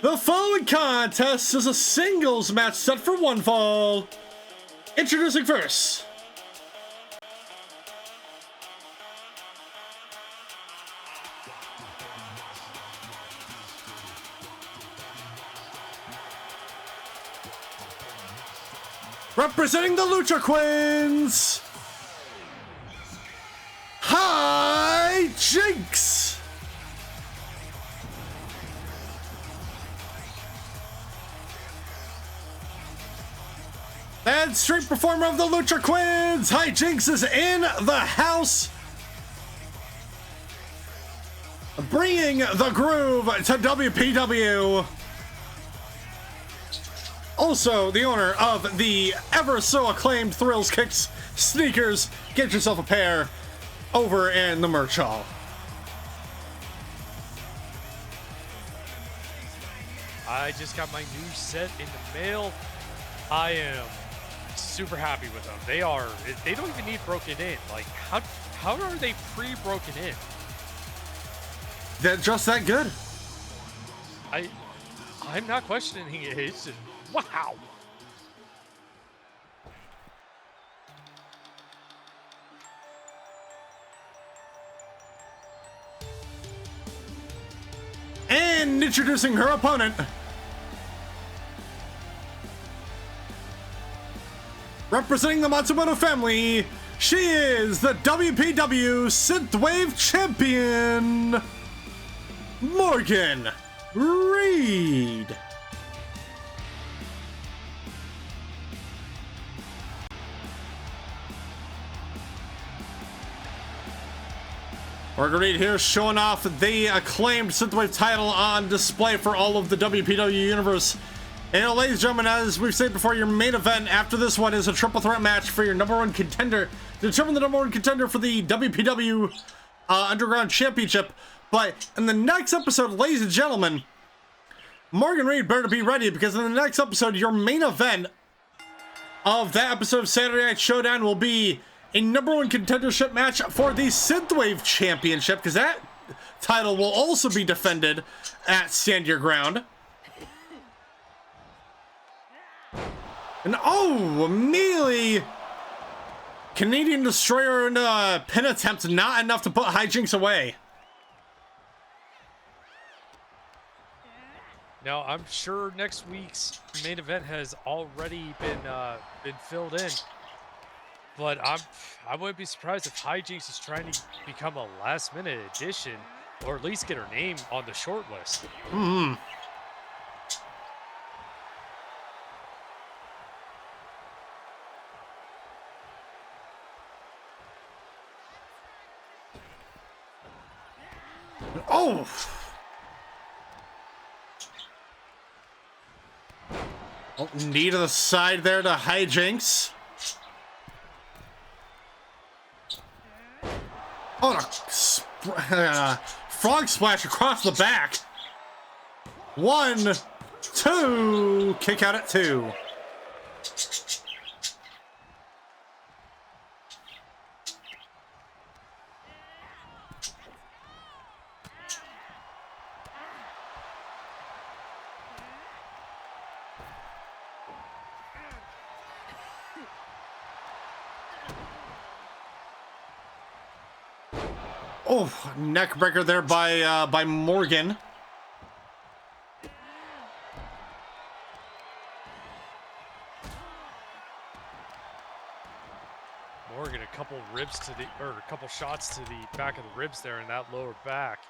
The following contest is a singles match set for 1 fall. Introducing first, representing the Lucha Queens, Hi-Jinx. And street performer of the Lucha Queens, Hi-Jinx, is in the house, bringing the groove to WPW. Also, the owner of the ever so acclaimed Thrills Kicks sneakers. Get yourself a pair over in the merch hall. I just got my new set in the mail. I am super happy with them. They don't even need broken in. Like, how are they pre-broken in? They're just that good. I'm not questioning it. It's just, wow. And introducing her opponent, representing the Matsumoto family, she is the WPW Synthwave Champion, Reid. Reid here showing off the acclaimed Synthwave title on display for all of the WPW universe. And ladies and gentlemen, as we've said before, your main event after this one is a triple threat match for your #1 contender to determine the #1 contender for the WPW Underground Championship. But in the next episode, ladies and gentlemen, Reid better be ready, because in the next episode, your main event of that episode of Saturday Night Showdown will be a #1 contendership match for the Synthwave Championship, because that title will also be defended at Stand Your Ground. And oh, immediately Canadian Destroyer into a pin attempt, not enough to put Hi-Jinx away. Now, I'm sure next week's main event has already been filled in, but I wouldn't be surprised if Hi-Jinx is trying to become a last-minute addition, or at least get her name on the short list. Hmm. Oh! Oh, knee to the side there to Hi-Jinx. Oh, frog splash across the back. 1, 2, kick out at 2. Oh, neck breaker there by Morgan. Morgan, a couple ribs to the, or a couple shots to the back of the ribs there in that lower back.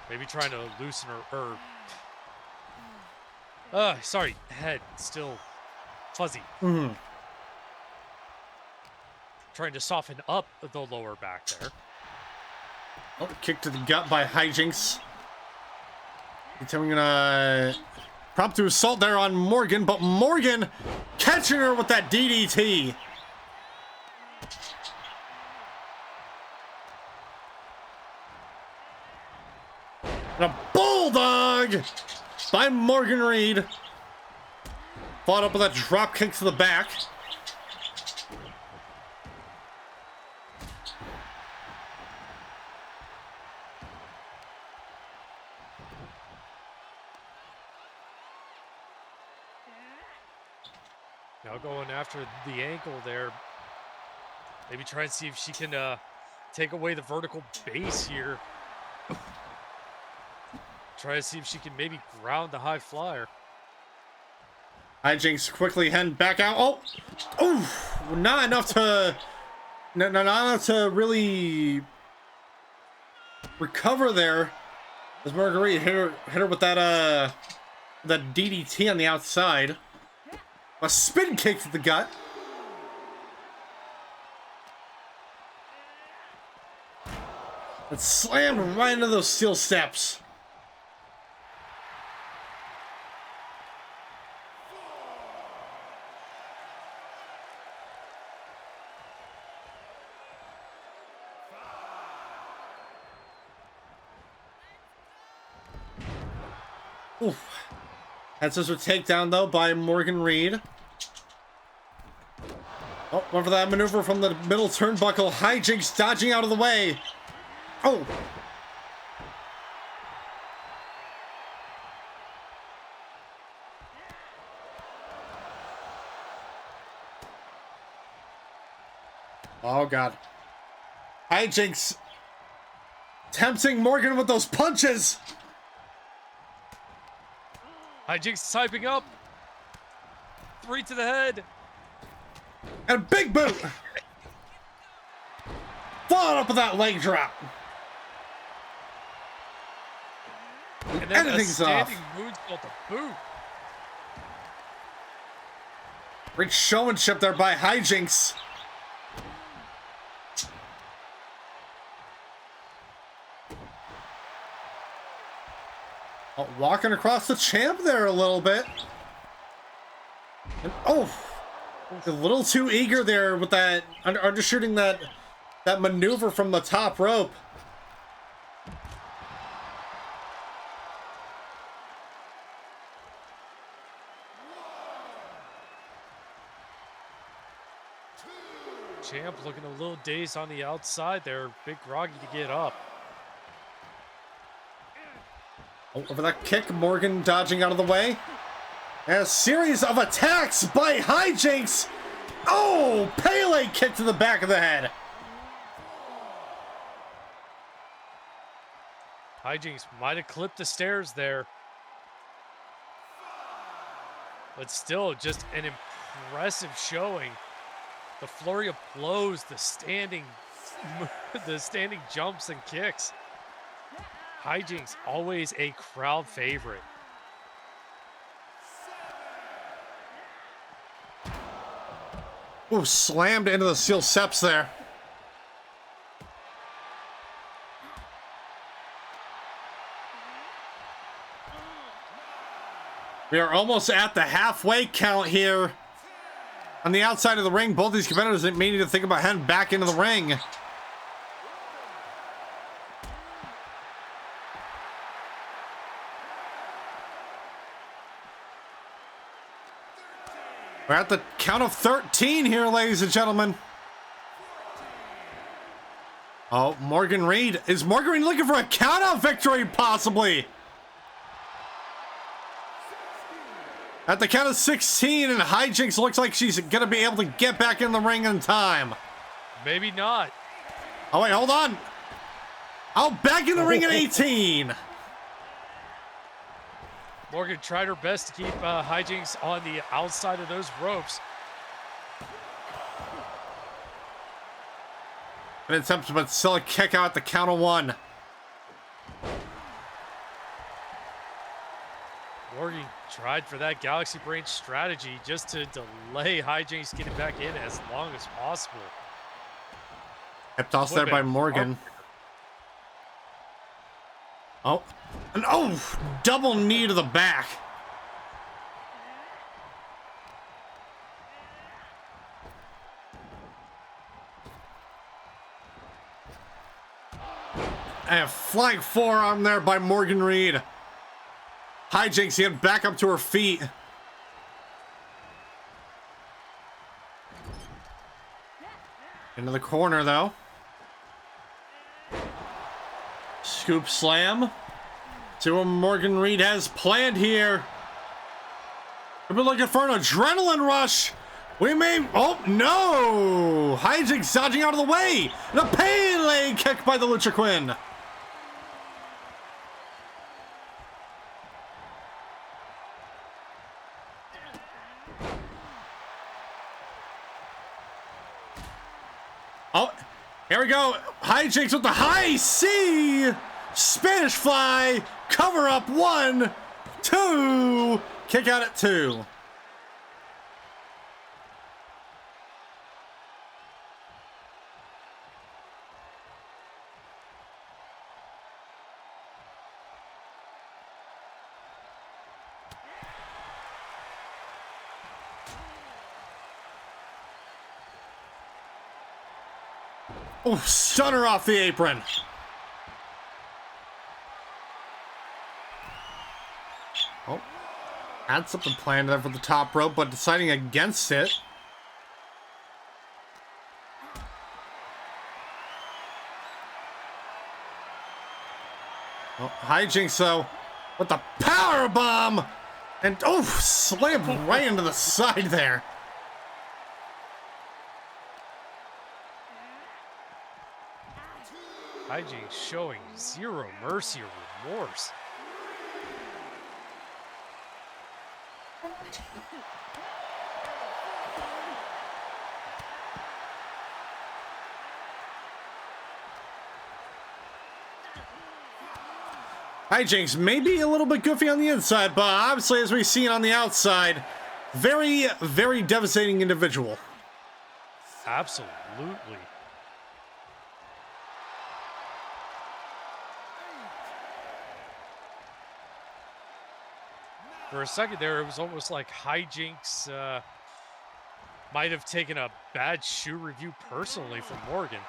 Maybe trying to loosen her, sorry, head still fuzzy. Mm-hmm. Trying to soften up the lower back there. Oh, kick to the gut by Hi-Jinx. Continuing to prompt to assault there on Morgan, but Morgan catching her with that DDT. And a bulldog by Morgan Reid. Followed up with a drop kick to the back. Now going after the ankle there. Maybe try and see if she can take away the vertical base here. Try to see if she can maybe ground the high flyer. Hi-Jinx quickly heading back out. Oh, oh, not enough to, not enough to really recover there. As Marguerite hit her with that that DDT on the outside. A spin kick to the gut. It slammed right into those steel steps. Oof. Head scissor takedown though by Morgan Reid. Oh, went for that maneuver from the middle turnbuckle. Hi-Jinx dodging out of the way. Oh. Oh, God. Hi-Jinx tempting Morgan with those punches. Hi-Jinx is hyping up. 3 to the head. And a big boot. Followed up with that leg drop. And then Anything's a off. standing moonsault to boot. Great showmanship there by Hi-Jinx. Oh, walking across the champ there a little bit. And, oh, a little too eager there with that, undershooting that maneuver from the top rope. Champ looking a little dazed on the outside there. Big groggy to get up. Oh, over that kick, Morgan dodging out of the way. A series of attacks by Hi-Jinx. Oh, Pele kick to the back of the head. Hi-Jinx might have clipped the stairs there. But still, just an impressive showing. The flurry of blows, the standing jumps and kicks. Hi-Jinx, always a crowd favorite. Ooh, slammed into the steel steps there. We are almost at the halfway count here. On the outside of the ring, both these competitors may need to think about heading back into the ring. We're at the count of 13 here, ladies and gentlemen. Oh, Morgan Reid. Is Morgan Reid looking for a count-out victory, possibly? At the count of 16, and Hi-Jinx looks like she's going to be able to get back in the ring in time. Maybe not. Oh, wait, hold on. Oh, back in the ring at 18. Morgan tried her best to keep Hi-Jinx on the outside of those ropes. An attempt, but still a kick out at the count of 1. Morgan tried for that Galaxy Brain strategy just to delay Hi-Jinx getting back in as long as possible. Hip toss there by Morgan. Oh, and oh, double knee to the back. And a flying forearm there by Morgan Reid. Hi-Jinx getting back up to her feet. Into the corner though. Scoop slam. See what Morgan Reid has planned here. We've been looking for an adrenaline rush. We may. Oh no! Hi-Jinx dodging out of the way. The Pele kick by the Lucha Queen. Oh, here we go. Hi-Jinx with the high C. Spanish fly. Cover up 1, 2. Kick out at 2. Oh, stunner off the apron. Oh, had something planned there for the top rope, but deciding against it. Oh, Hi-Jinx though, with the power bomb, and oh, slammed right into the side there. Hi-Jinx showing zero mercy or remorse. Hi-Jinx may be a little bit goofy on the inside, but obviously, as we've seen on the outside, very, very devastating individual. Absolutely. For a second there, it was almost like Hi-Jinx might have taken a bad shoe review personally from Morgan.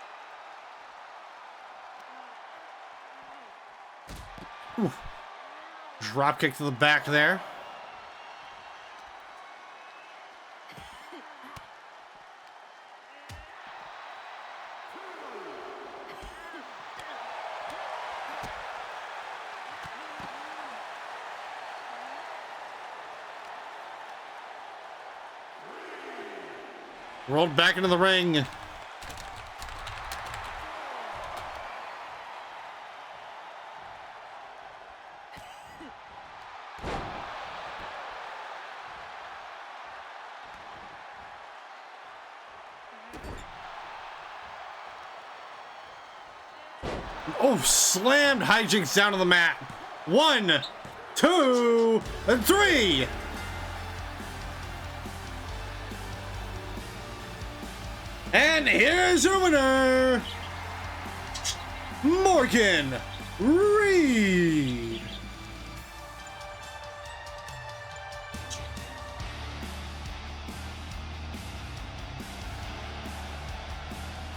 Ooh. Drop kick to the back there. Rolled back into the ring. Oh, slammed Hi-Jinx down to the mat. 1, 2, and 3. And here's your winner, Morgan Reid.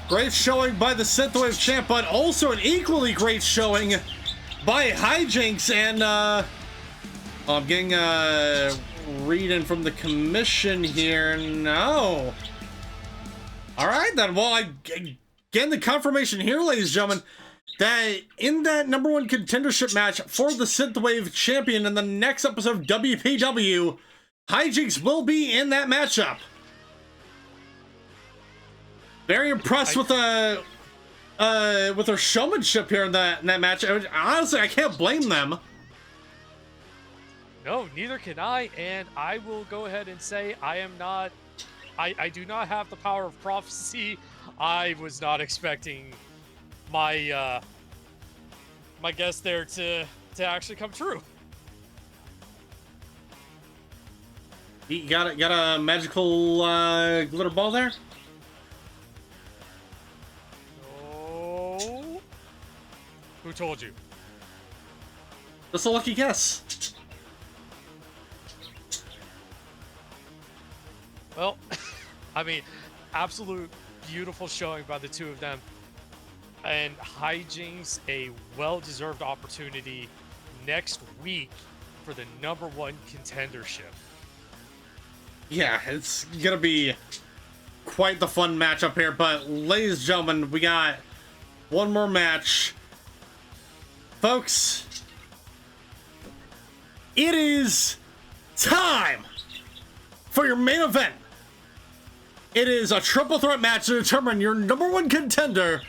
Great showing by the Synthwave champ, but also an equally great showing by Hi-Jinx. And I'm getting Reid in from the commission here. No. All right, then. Well, again, the confirmation here, ladies and gentlemen, that in that #1 contendership match for the Synthwave champion in the next episode of WPW, Hi-Jinx will be in that matchup. Very impressed with her showmanship here in that match. Honestly, I can't blame them. No, neither can I, and I will go ahead and say I am not. I do not have the power of prophecy. I was not expecting my my guess there to actually come true. You got a magical glitter ball there? Oh, who told you? That's a lucky guess. Well, I mean, absolute beautiful showing by the two of them. And Hi-Jinx a well-deserved opportunity next week for the #1 contendership. Yeah, it's gonna be quite the fun matchup here, but ladies and gentlemen, we got one more match. Folks, it is time for your main event. It is a triple threat match to determine your #1 contender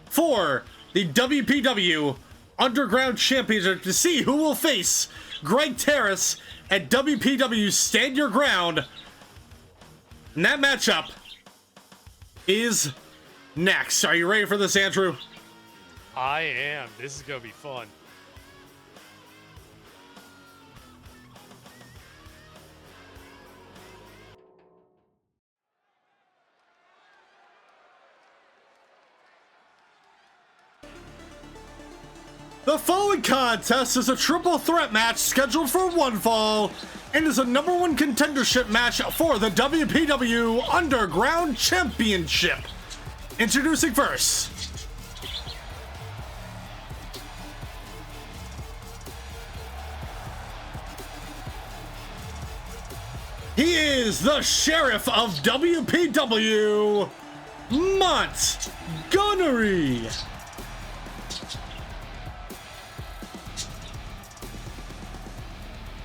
for the WPW Underground Championship to see who will face Greg Terrace at WPW Stand Your Ground. And that matchup is next. Are you ready for this, Andrew? I am. This is going to be fun. The following contest is a triple threat match scheduled for one fall and is a #1 contendership match for the WPW Underground Championship. Introducing first, he is the sheriff of WPW, Montgunnery.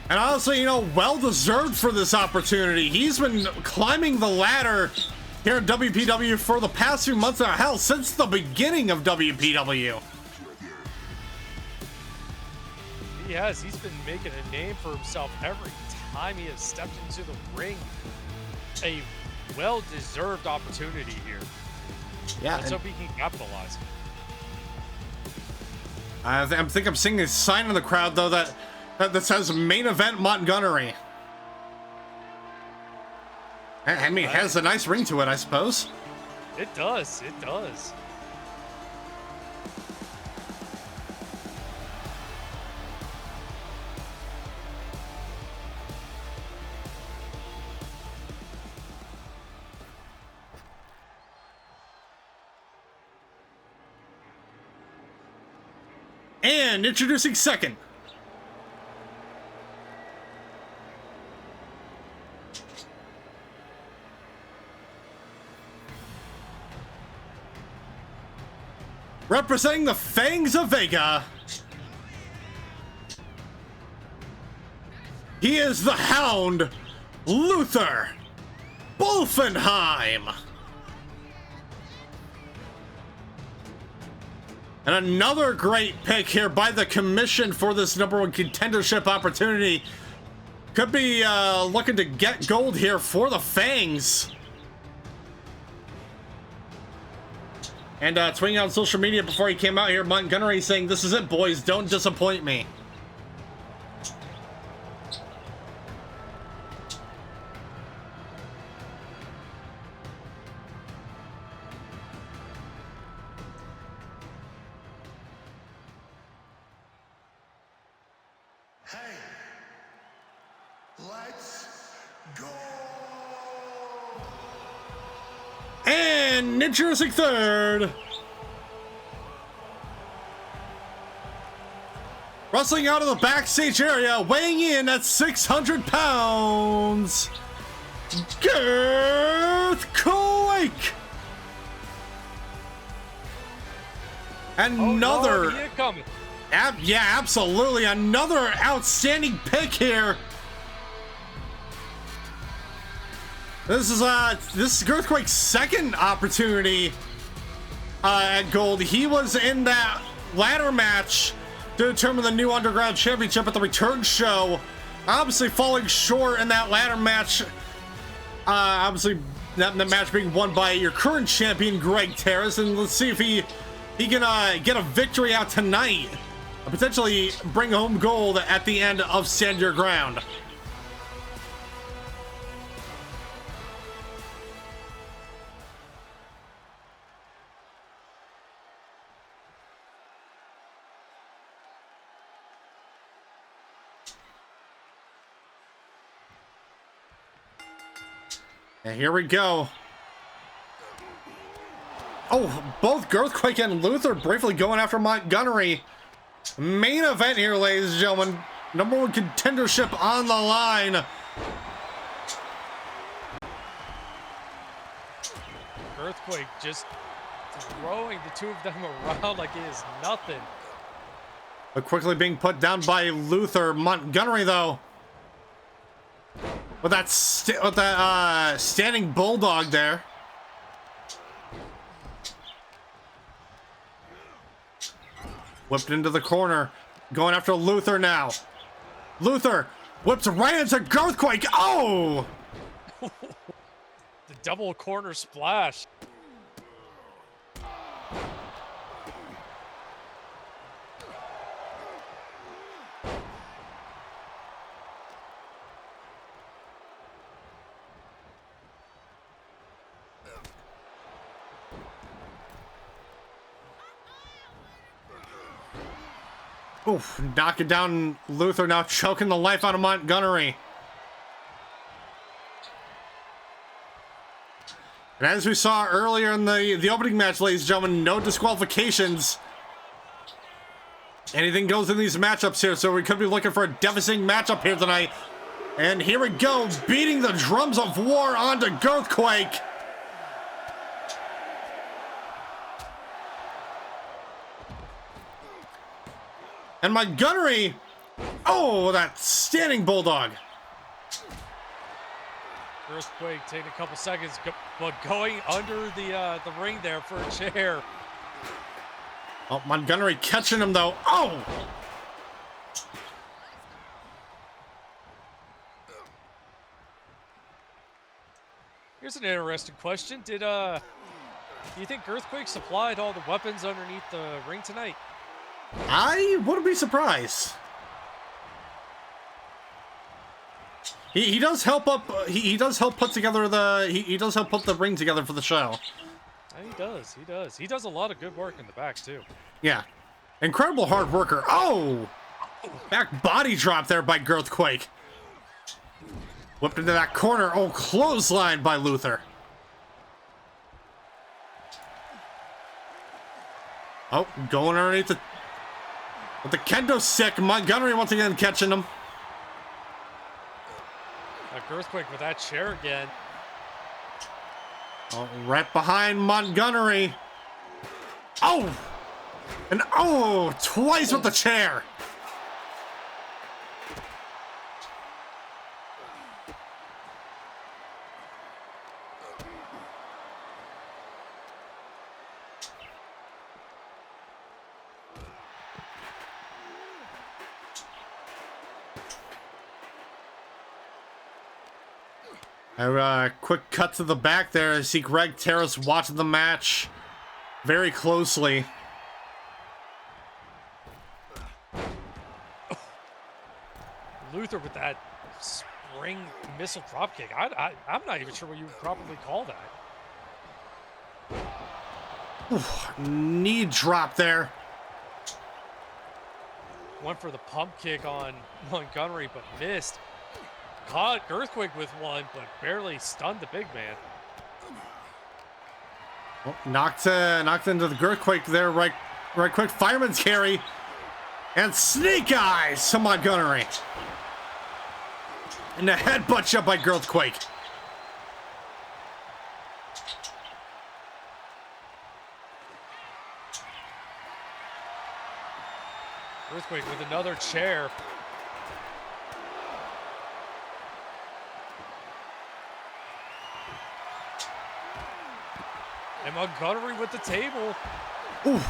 And honestly, you know, well-deserved for this opportunity. He's been climbing the ladder here at WPW for the past few months now. Hell, since the beginning of WPW. He has. He's been making a name for himself every time he has stepped into the ring. A well-deserved opportunity here. Yeah. Let's hope he can capitalize. I think I'm seeing a sign in the crowd, though, that says main event Montgunnery. I mean, it has a nice ring to it, I suppose. It does. It does. And introducing second, representing the Fangs of Vega, he is the Hound, Luther Bolphonheim. Bolphonheim. And another great pick here by the commission for this #1 contendership opportunity. Could be looking to get gold here for the Fangs. And tweeting on social media before he came out here, Montgunnery saying, "This is it, boys. Don't disappoint me." Hey, let's go! And introducing third. Wrestling out of the backstage area, weighing in at 600 pounds, Girthquake. Another, Oh, here coming. yeah, absolutely, another outstanding pick here. This is Girthquake's second opportunity at gold. He was in that ladder match to determine the new Underground Championship at the return show. Obviously falling short in that ladder match. Obviously that match being won by your current champion, Greg Terrace. And let's see if he can get a victory out tonight. Potentially bring home gold at the end of Stand Your Ground. And here we go. Oh, both Girthquake and Luther briefly going after Montgunnery. Main event here, ladies and gentlemen. #1 contendership on the line. Girthquake just throwing the two of them around like it is nothing. But quickly being put down by Luther. Montgunnery, though, with that standing bulldog there. Whipped into the corner, going after Luther now. Luther whips right into Girthquake. Oh! The double corner splash. Oof, knocking down Luther, now choking the life out of Montgunnery. And as we saw earlier in the opening match, ladies and gentlemen, no disqualifications. Anything goes in these matchups here, so we could be looking for a devastating matchup here tonight. And here we go, beating the drums of war onto Girthquake. And Montgunnery, oh, that standing bulldog. Girthquake taking a couple seconds, but going under the ring there for a chair. Oh, Montgunnery catching him though. Oh! Here's an interesting question. Do you think Girthquake supplied all the weapons underneath the ring tonight? I wouldn't be surprised. He does help up. He does help put together the. He does help put the ring together for the show. Yeah, he does. He does. He does a lot of good work in the back too. Yeah, incredible hard worker. Oh, back body drop there by Girthquake. Whipped into that corner. Oh, clothesline by Luther. Oh, going underneath the. With the kendo stick, Montgunnery once again catching him. Girthquake with that chair again. Oh, right behind Montgunnery. Oh! And oh, twice with the chair. A quick cut to the back there. I see Greg Terrace watching the match very closely. Luther with that spring missile dropkick. I'm not even sure what you would probably call that. Knee drop there. Went for the pump kick on Montgunnery, but missed. Caught Girthquake with one, but barely stunned the big man. Oh, knocked into the Girthquake there. Right quick. Fireman's carry. And snake eyes to Montgunnery. And the headbutt shot by Girthquake. Girthquake with another chair. And Montgunnery with the table. Ooh.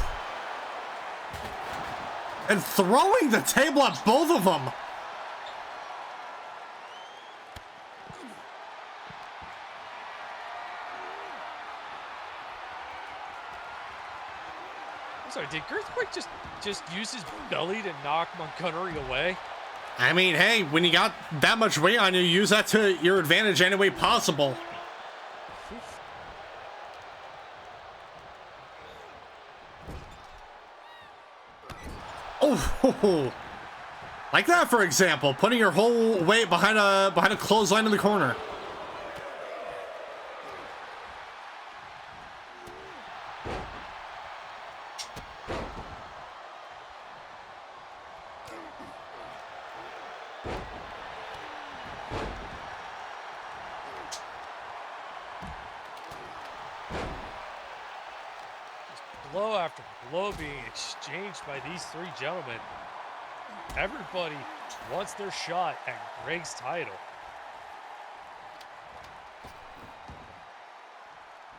And throwing the table at both of them. I'm sorry, did Girthquake just use his belly to knock Montgunnery away? I mean, hey, when you got that much weight on you, use that to your advantage any way possible. Oh, like that, for example, putting your whole weight behind a clothesline in the corner. Blow after blow being exchanged by these three gentlemen. Everybody wants their shot at Greg's title.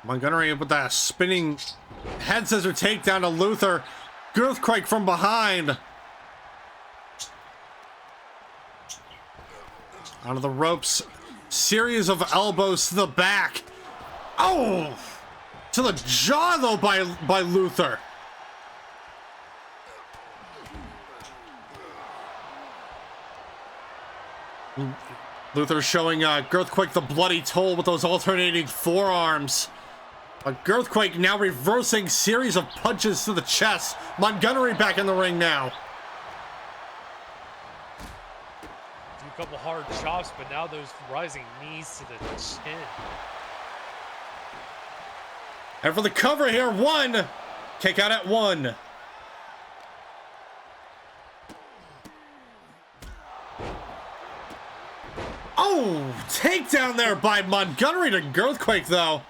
Montgunnery with that spinning head scissor takedown to Luther. Girthquake from behind. Onto the ropes. Series of elbows to the back. Oh! To the jaw, though, by Luther. Luther showing Girthquake the bloody toll with those alternating forearms. Girthquake now reversing series of punches to the chest. Montgunnery back in the ring now. A couple hard chops, but now those rising knees to the chin. And for the cover here, one. Kick out at one. Oh, takedown there by Montgunnery to Girthquake, though.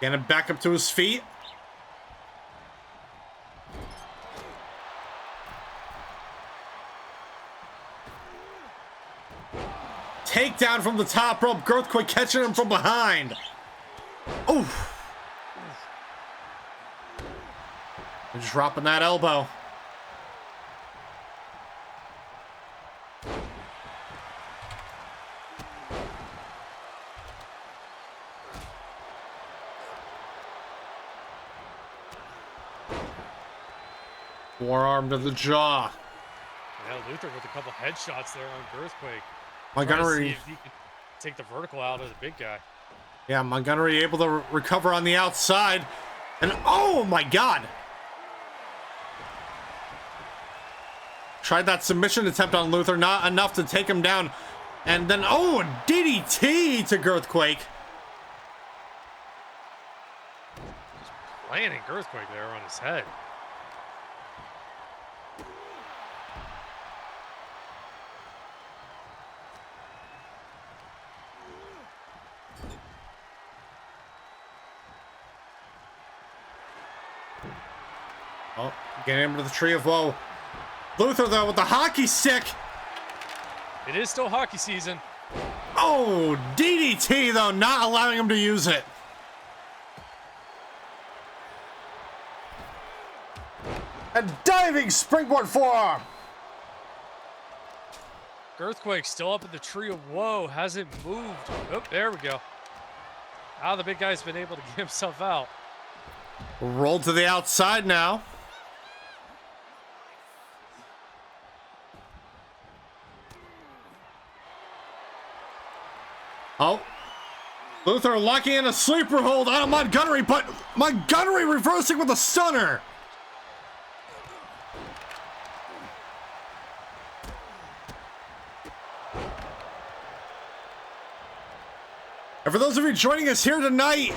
Getting back up to his feet. Takedown from the top rope. Girthquake catching him from behind. Oof. Just dropping that elbow. Forearm to the jaw. Yeah, Luther with a couple headshots there on Girthquake. Montgunnery. See if he can take the vertical out of the big guy. Yeah, Montgunnery able to recover on the outside. And oh my God. Tried that submission attempt on Luther, not enough to take him down. And then, oh, a DDT to Girthquake. Just planting Girthquake there on his head. Oh, getting him to the tree of woe. Luther, though, with the hockey stick. It is still hockey season. Oh, DDT, though, not allowing him to use it. A diving springboard forearm. Girthquake still up in the tree of woe, hasn't moved. Oh, there we go. Now the big guy's been able to get himself out. Rolled to the outside now. Oh. Luther locking in a sleeper hold on Montgunnery, but Montgunnery reversing with a stunner. And for those of you joining us here tonight,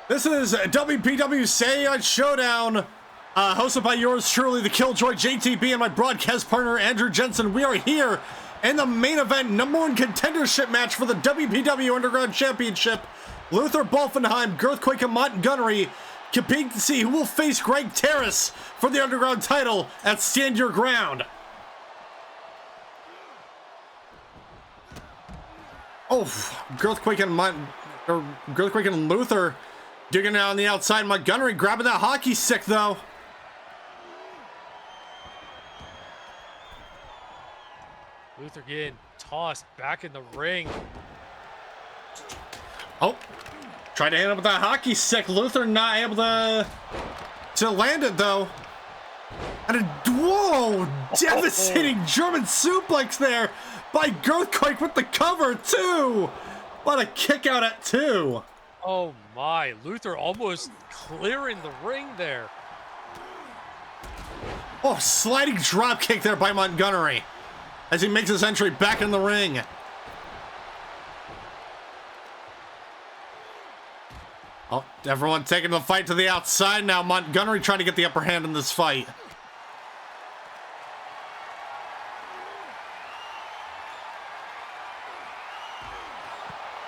this is WPW Saturday Night Showdown, hosted by yours truly, the Killjoy JTB, and my broadcast partner, Andrew Jensen. We are here in the main event, #1 contendership match for the WPW Underground Championship. Luther, Bolphonheim, Girthquake, and Montgunnery competing to see who will face Greg Terrace for the Underground title at Stand Your Ground. Oh, Girthquake and Luther digging out on the outside. Montgunnery grabbing that hockey stick, though. Luther getting tossed back in the ring. Oh, tried to hit him with that hockey stick. Luther not able to land it, though. And whoa, devastating German suplex there by Girthquake with the cover, too. What a kick out at 2. Oh my, Luther almost clearing the ring there. Oh, sliding drop kick there by Montgunnery as he makes his entry back in the ring. Oh, everyone taking the fight to the outside now. Montgunnery trying to get the upper hand in this fight.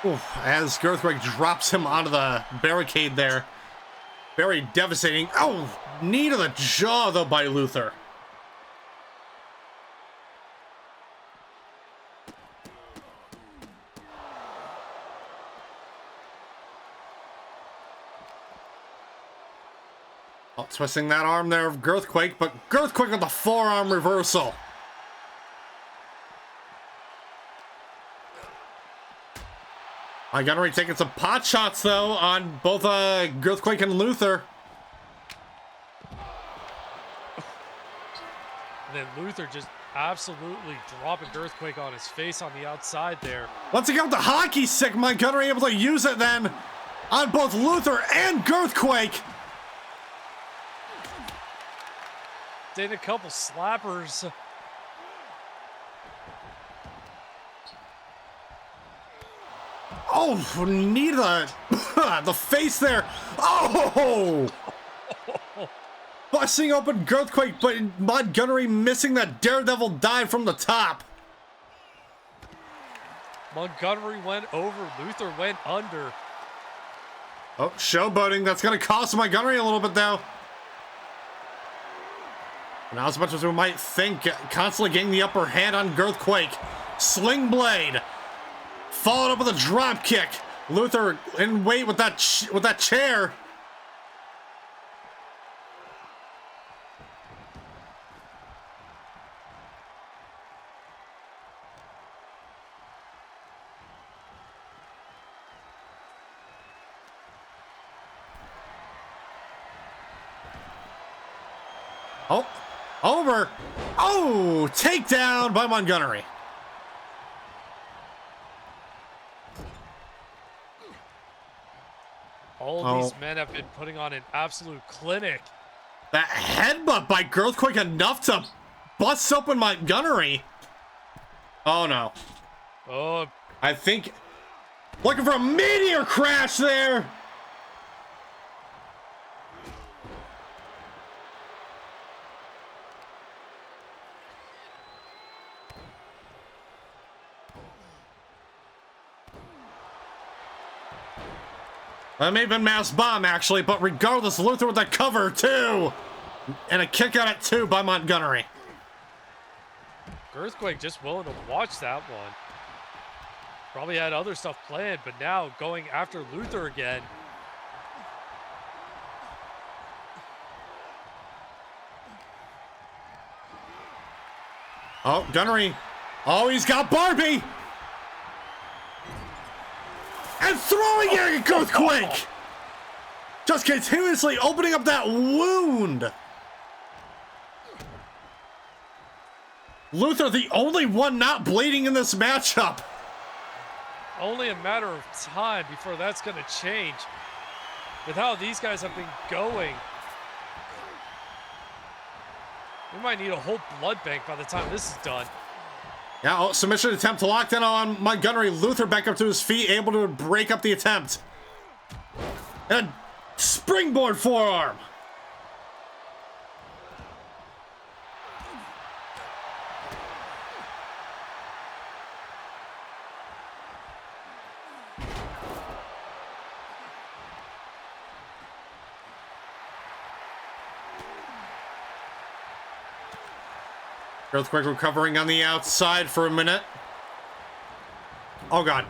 Oof, as Girthquake drops him onto the barricade there. Very devastating. Oh, knee to the jaw, though, by Luther. Oh, twisting that arm there of Girthquake, but Girthquake with the forearm reversal. Montgunnery taking some pot shots, though, on both Girthquake and Luther. And then Luther just absolutely dropping Girthquake on his face on the outside there. Once again with the hockey stick, Montgunnery able to use it then on both Luther and Girthquake. Did a couple slappers. Oh, knee to the face there. Oh! Busting open Girthquake, but Montgunnery missing that daredevil dive from the top. Montgunnery went over, Luther went under. Oh, showboating. That's going to cost Montgunnery a little bit, though. Not as much as we might think. Constantly getting the upper hand on Girthquake. Sling blade. Followed up with a drop kick. Luther in weight with that chair. Oh, over. Oh, takedown by Montgunnery. All these men have been putting on an absolute clinic. That headbutt by Girthquake enough to bust open Montgunnery. Oh no. Oh, I think looking for a meteor crash there. That may have been Mass Bomb, actually, but regardless, Luther with the cover, too! And a kick out at 2 by Montgunnery. Girthquake just willing to watch that one. Probably had other stuff planned, but now going after Luther again. Oh, Gunnery Oh, he's got Barbie! And throwing it at Girthquake! Just continuously opening up that wound! Luther, the only one not bleeding in this matchup. Only a matter of time before that's going to change. With how these guys have been going, we might need a whole blood bank by the time this is done. Yeah, oh, submission attempt to lock down on Montgunnery. Luther back up to his feet, able to break up the attempt. And a springboard forearm. Girthquake recovering on the outside for a minute. Oh, God.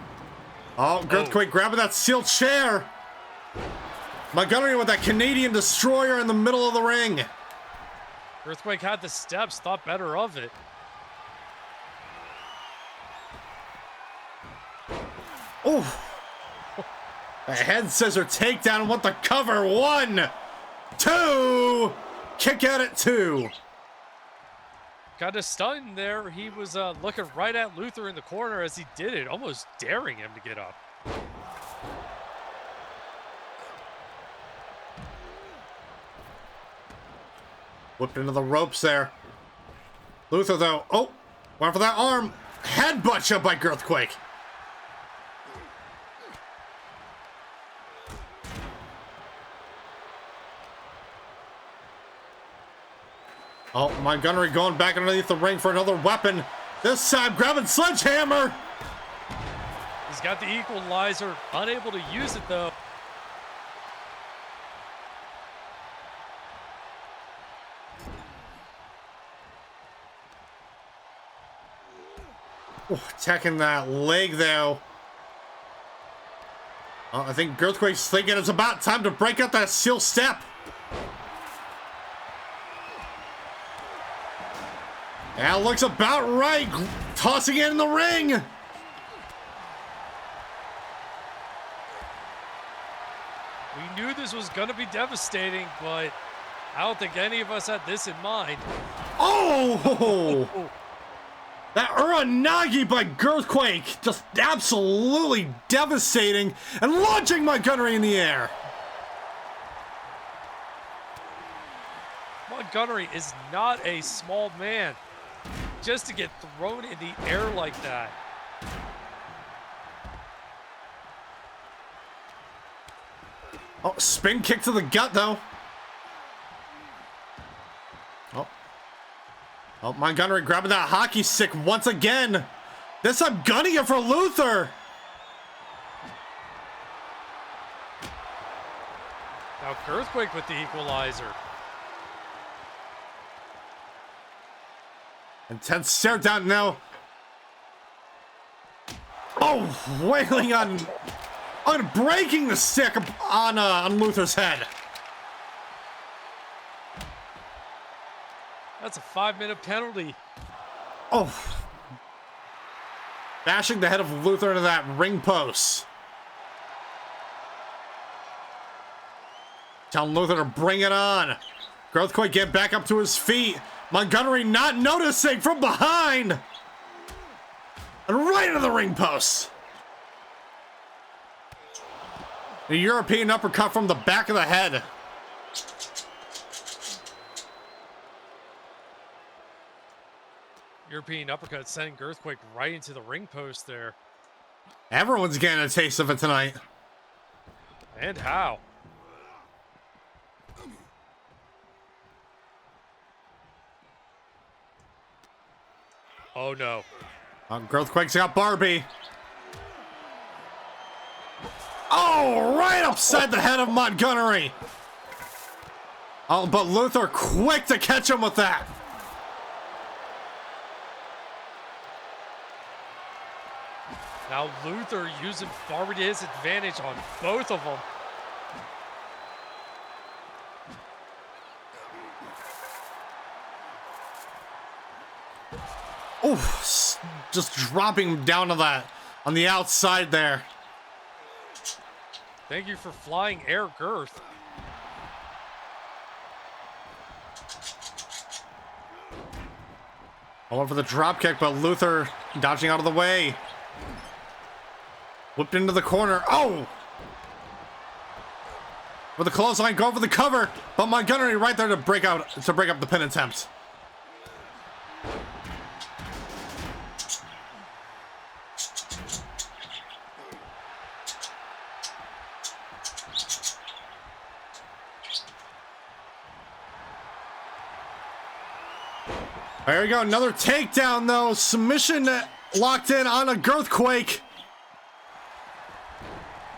Oh, Girthquake grabbing that steel chair. Montgunnery with that Canadian destroyer in the middle of the ring. Girthquake had the steps, thought better of it. Oh. A head scissor takedown and want the cover. 1, 2. Kick out at 2. Kind of stunned there. He was looking right at Luther in the corner as he did it, almost daring him to get up. Whipped into the ropes there. Luther, though, oh, went for that arm. Headbutt shot by Girthquake. Oh, Montgunnery going back underneath the ring for another weapon. This time grabbing sledgehammer. He's got the equalizer, unable to use it though. Ooh, attacking that leg though. Oh, I think Girthquake's thinking it's about time to break out that steel step. Yeah, looks about right. Tossing it in the ring. We knew this was going to be devastating, but I don't think any of us had this in mind. Oh! That Uranagi by Girthquake, just absolutely devastating, and launching Montgunnery in the air. Montgunnery is not a small man. Just to get thrown in the air like that. Oh, spin kick to the gut, though. Oh, Montgunnery grabbing that hockey stick once again. This time gunning it for Luther. Now Girthquake with the equalizer. Intense stare down now. Oh, wailing on breaking the stick on Luther's head. That's a 5-minute penalty. Oh. Bashing the head of Luther into that ring post. Telling Luther to bring it on. Girthquake get back up to his feet. Montgunnery not noticing from behind. And right into the ring post. A European uppercut from the back of the head. European uppercut sending Girthquake right into the ring post there. Everyone's getting a taste of it tonight. And how? Oh no. Girthquake's got Barbie. Oh, right upside the head of Montgunnery. Oh, but Luther quick to catch him with that. Now Luther using Barbie to his advantage on both of them. Oh, just dropping him down to that on the outside there. Thank you for flying air girth. All over the drop kick, but Luther dodging out of the way. Whipped into the corner. Oh! With the clothesline, going for the cover, but Montgunnery right there to break up the pin attempt. There we go, another takedown though. Submission locked in on a Girthquake.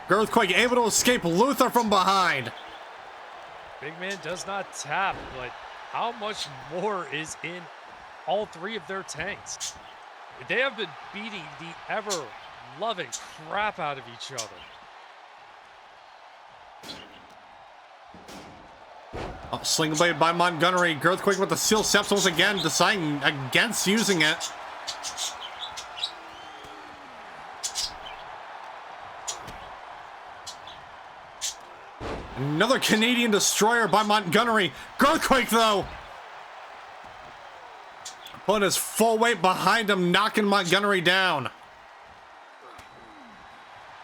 Girthquake able to escape Luther from behind. Big man does not tap, but how much more is in all three of their tanks? They have been beating the ever-loving crap out of each other. Oh, sling blade by Montgunnery. Girthquake with the steel steps once again, deciding against using it. Another Canadian destroyer by Montgunnery. Girthquake though, putting his full weight behind him, knocking Montgunnery down.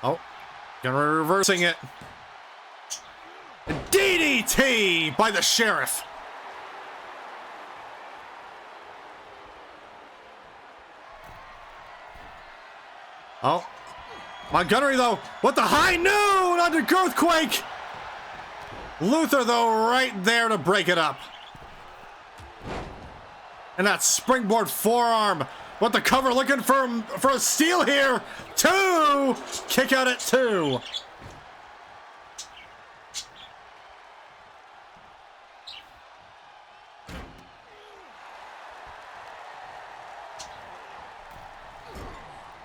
Oh, Montgunnery reversing it. DDT by the Sheriff. Oh, Montgunnery though with the high noon onto Girthquake. Luther though right there to break it up. And that springboard forearm with the cover, looking for a steal here. 2, kick out at 2.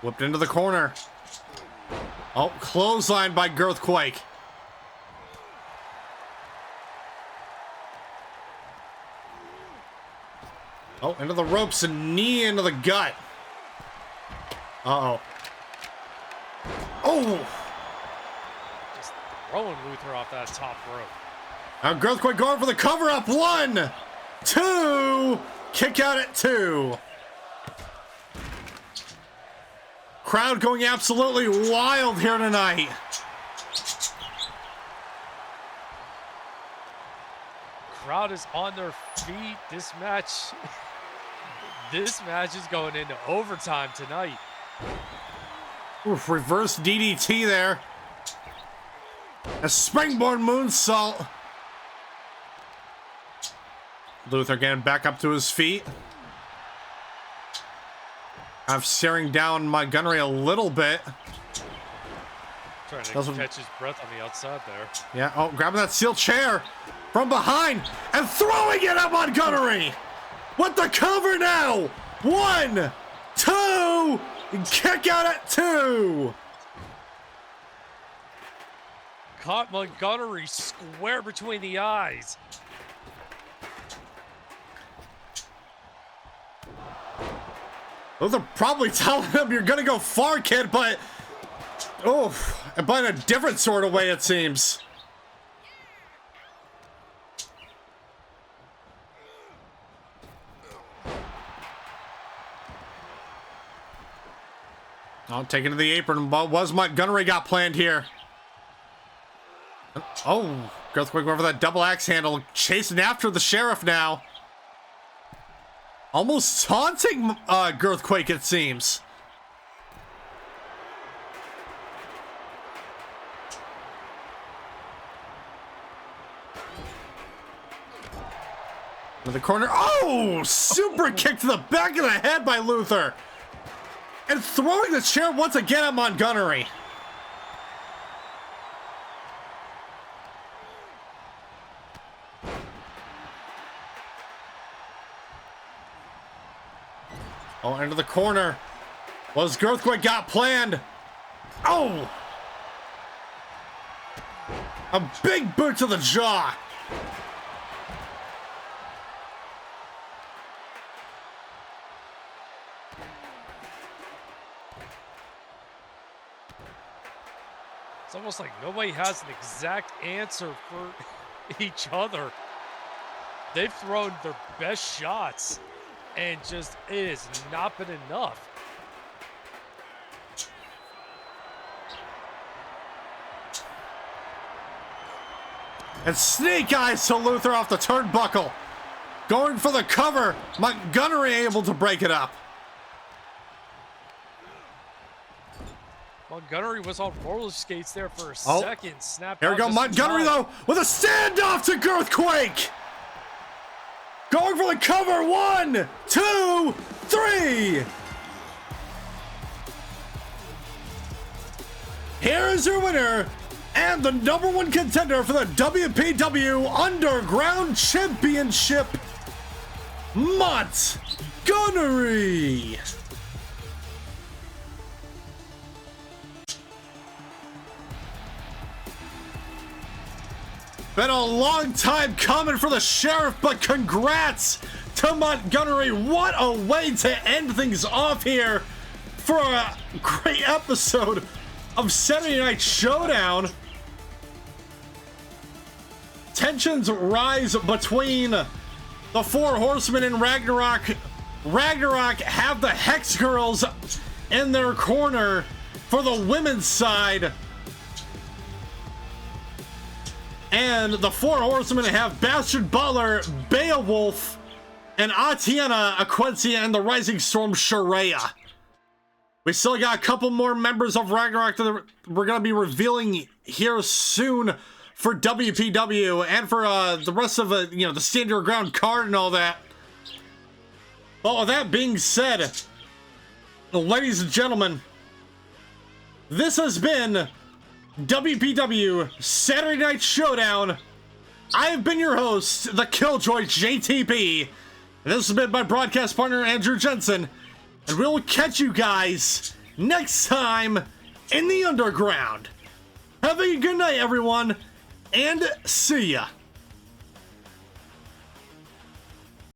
Whipped into the corner. Oh, clothesline by Girthquake. Oh, into the ropes and knee into the gut. Uh-oh. Oh! Just throwing Luther off that top rope. Now Girthquake going for the cover up. 1, 2, kick out at 2. Crowd going absolutely wild here tonight. Crowd is on their feet. This match is going into overtime tonight. Oof, reverse DDT there. A springboard moonsault. Luther getting back up to his feet. I'm staring down Montgunnery a little bit. Trying to catch his breath on the outside there. Yeah, oh, grabbing that steel chair from behind and throwing it at Montgunnery. With the cover now. 1, 2, kick out at 2. Caught Montgunnery square between the eyes. Those are probably telling him you're gonna go far, kid, but oh, but in a different sort of way, it seems. Oh, taking to the apron. What was Montgunnery got planned here? Oh, Girthquake went for that double axe handle, chasing after the Sheriff now. Almost taunting Girthquake, it seems. To the corner. Oh, super kick to the back of the head by Luther. And throwing the chair once again at Montgunnery. Oh, into the corner. Was Girthquake got planned? Oh! A big boot to the jaw. It's almost like nobody has an exact answer for each other. They've thrown their best shots, and just it has not been enough. And snake eyes to Luther off the turnbuckle. Going for the cover. Montgunnery able to break it up. Montgunnery was on roller skates there for a second. Snapped Here we out go. just in Montgunnery, time. though, with a standoff to Girthquake. Going for the cover. 1, 2, 3. Here is your winner and the #1 contender for the WPW Underground Championship, Montgunnery. Been a long time coming for the Sheriff, but congrats to Montgunnery. What a way to end things off here for a great episode of Saturday Night Showdown. Tensions rise between the Four Horsemen and Ragnarok. Ragnarok have the Hex Girls in their corner for the women's side. And the Four Horsemen have Bastard Butler, Beowulf, and Atiana, Aquencia, and the Rising Storm, Sharia. We still got a couple more members of Ragnarok that we're going to be revealing here soon for WPW and for the rest of the Stand Your Ground card and all that. Well, with that being said, ladies and gentlemen, this has been WPW Saturday Night Showdown. I have been your host, the Killjoy JTB. And this has been my broadcast partner, Andrew Jensen. And we'll catch you guys next time in the underground. Have a good night, everyone, and see ya.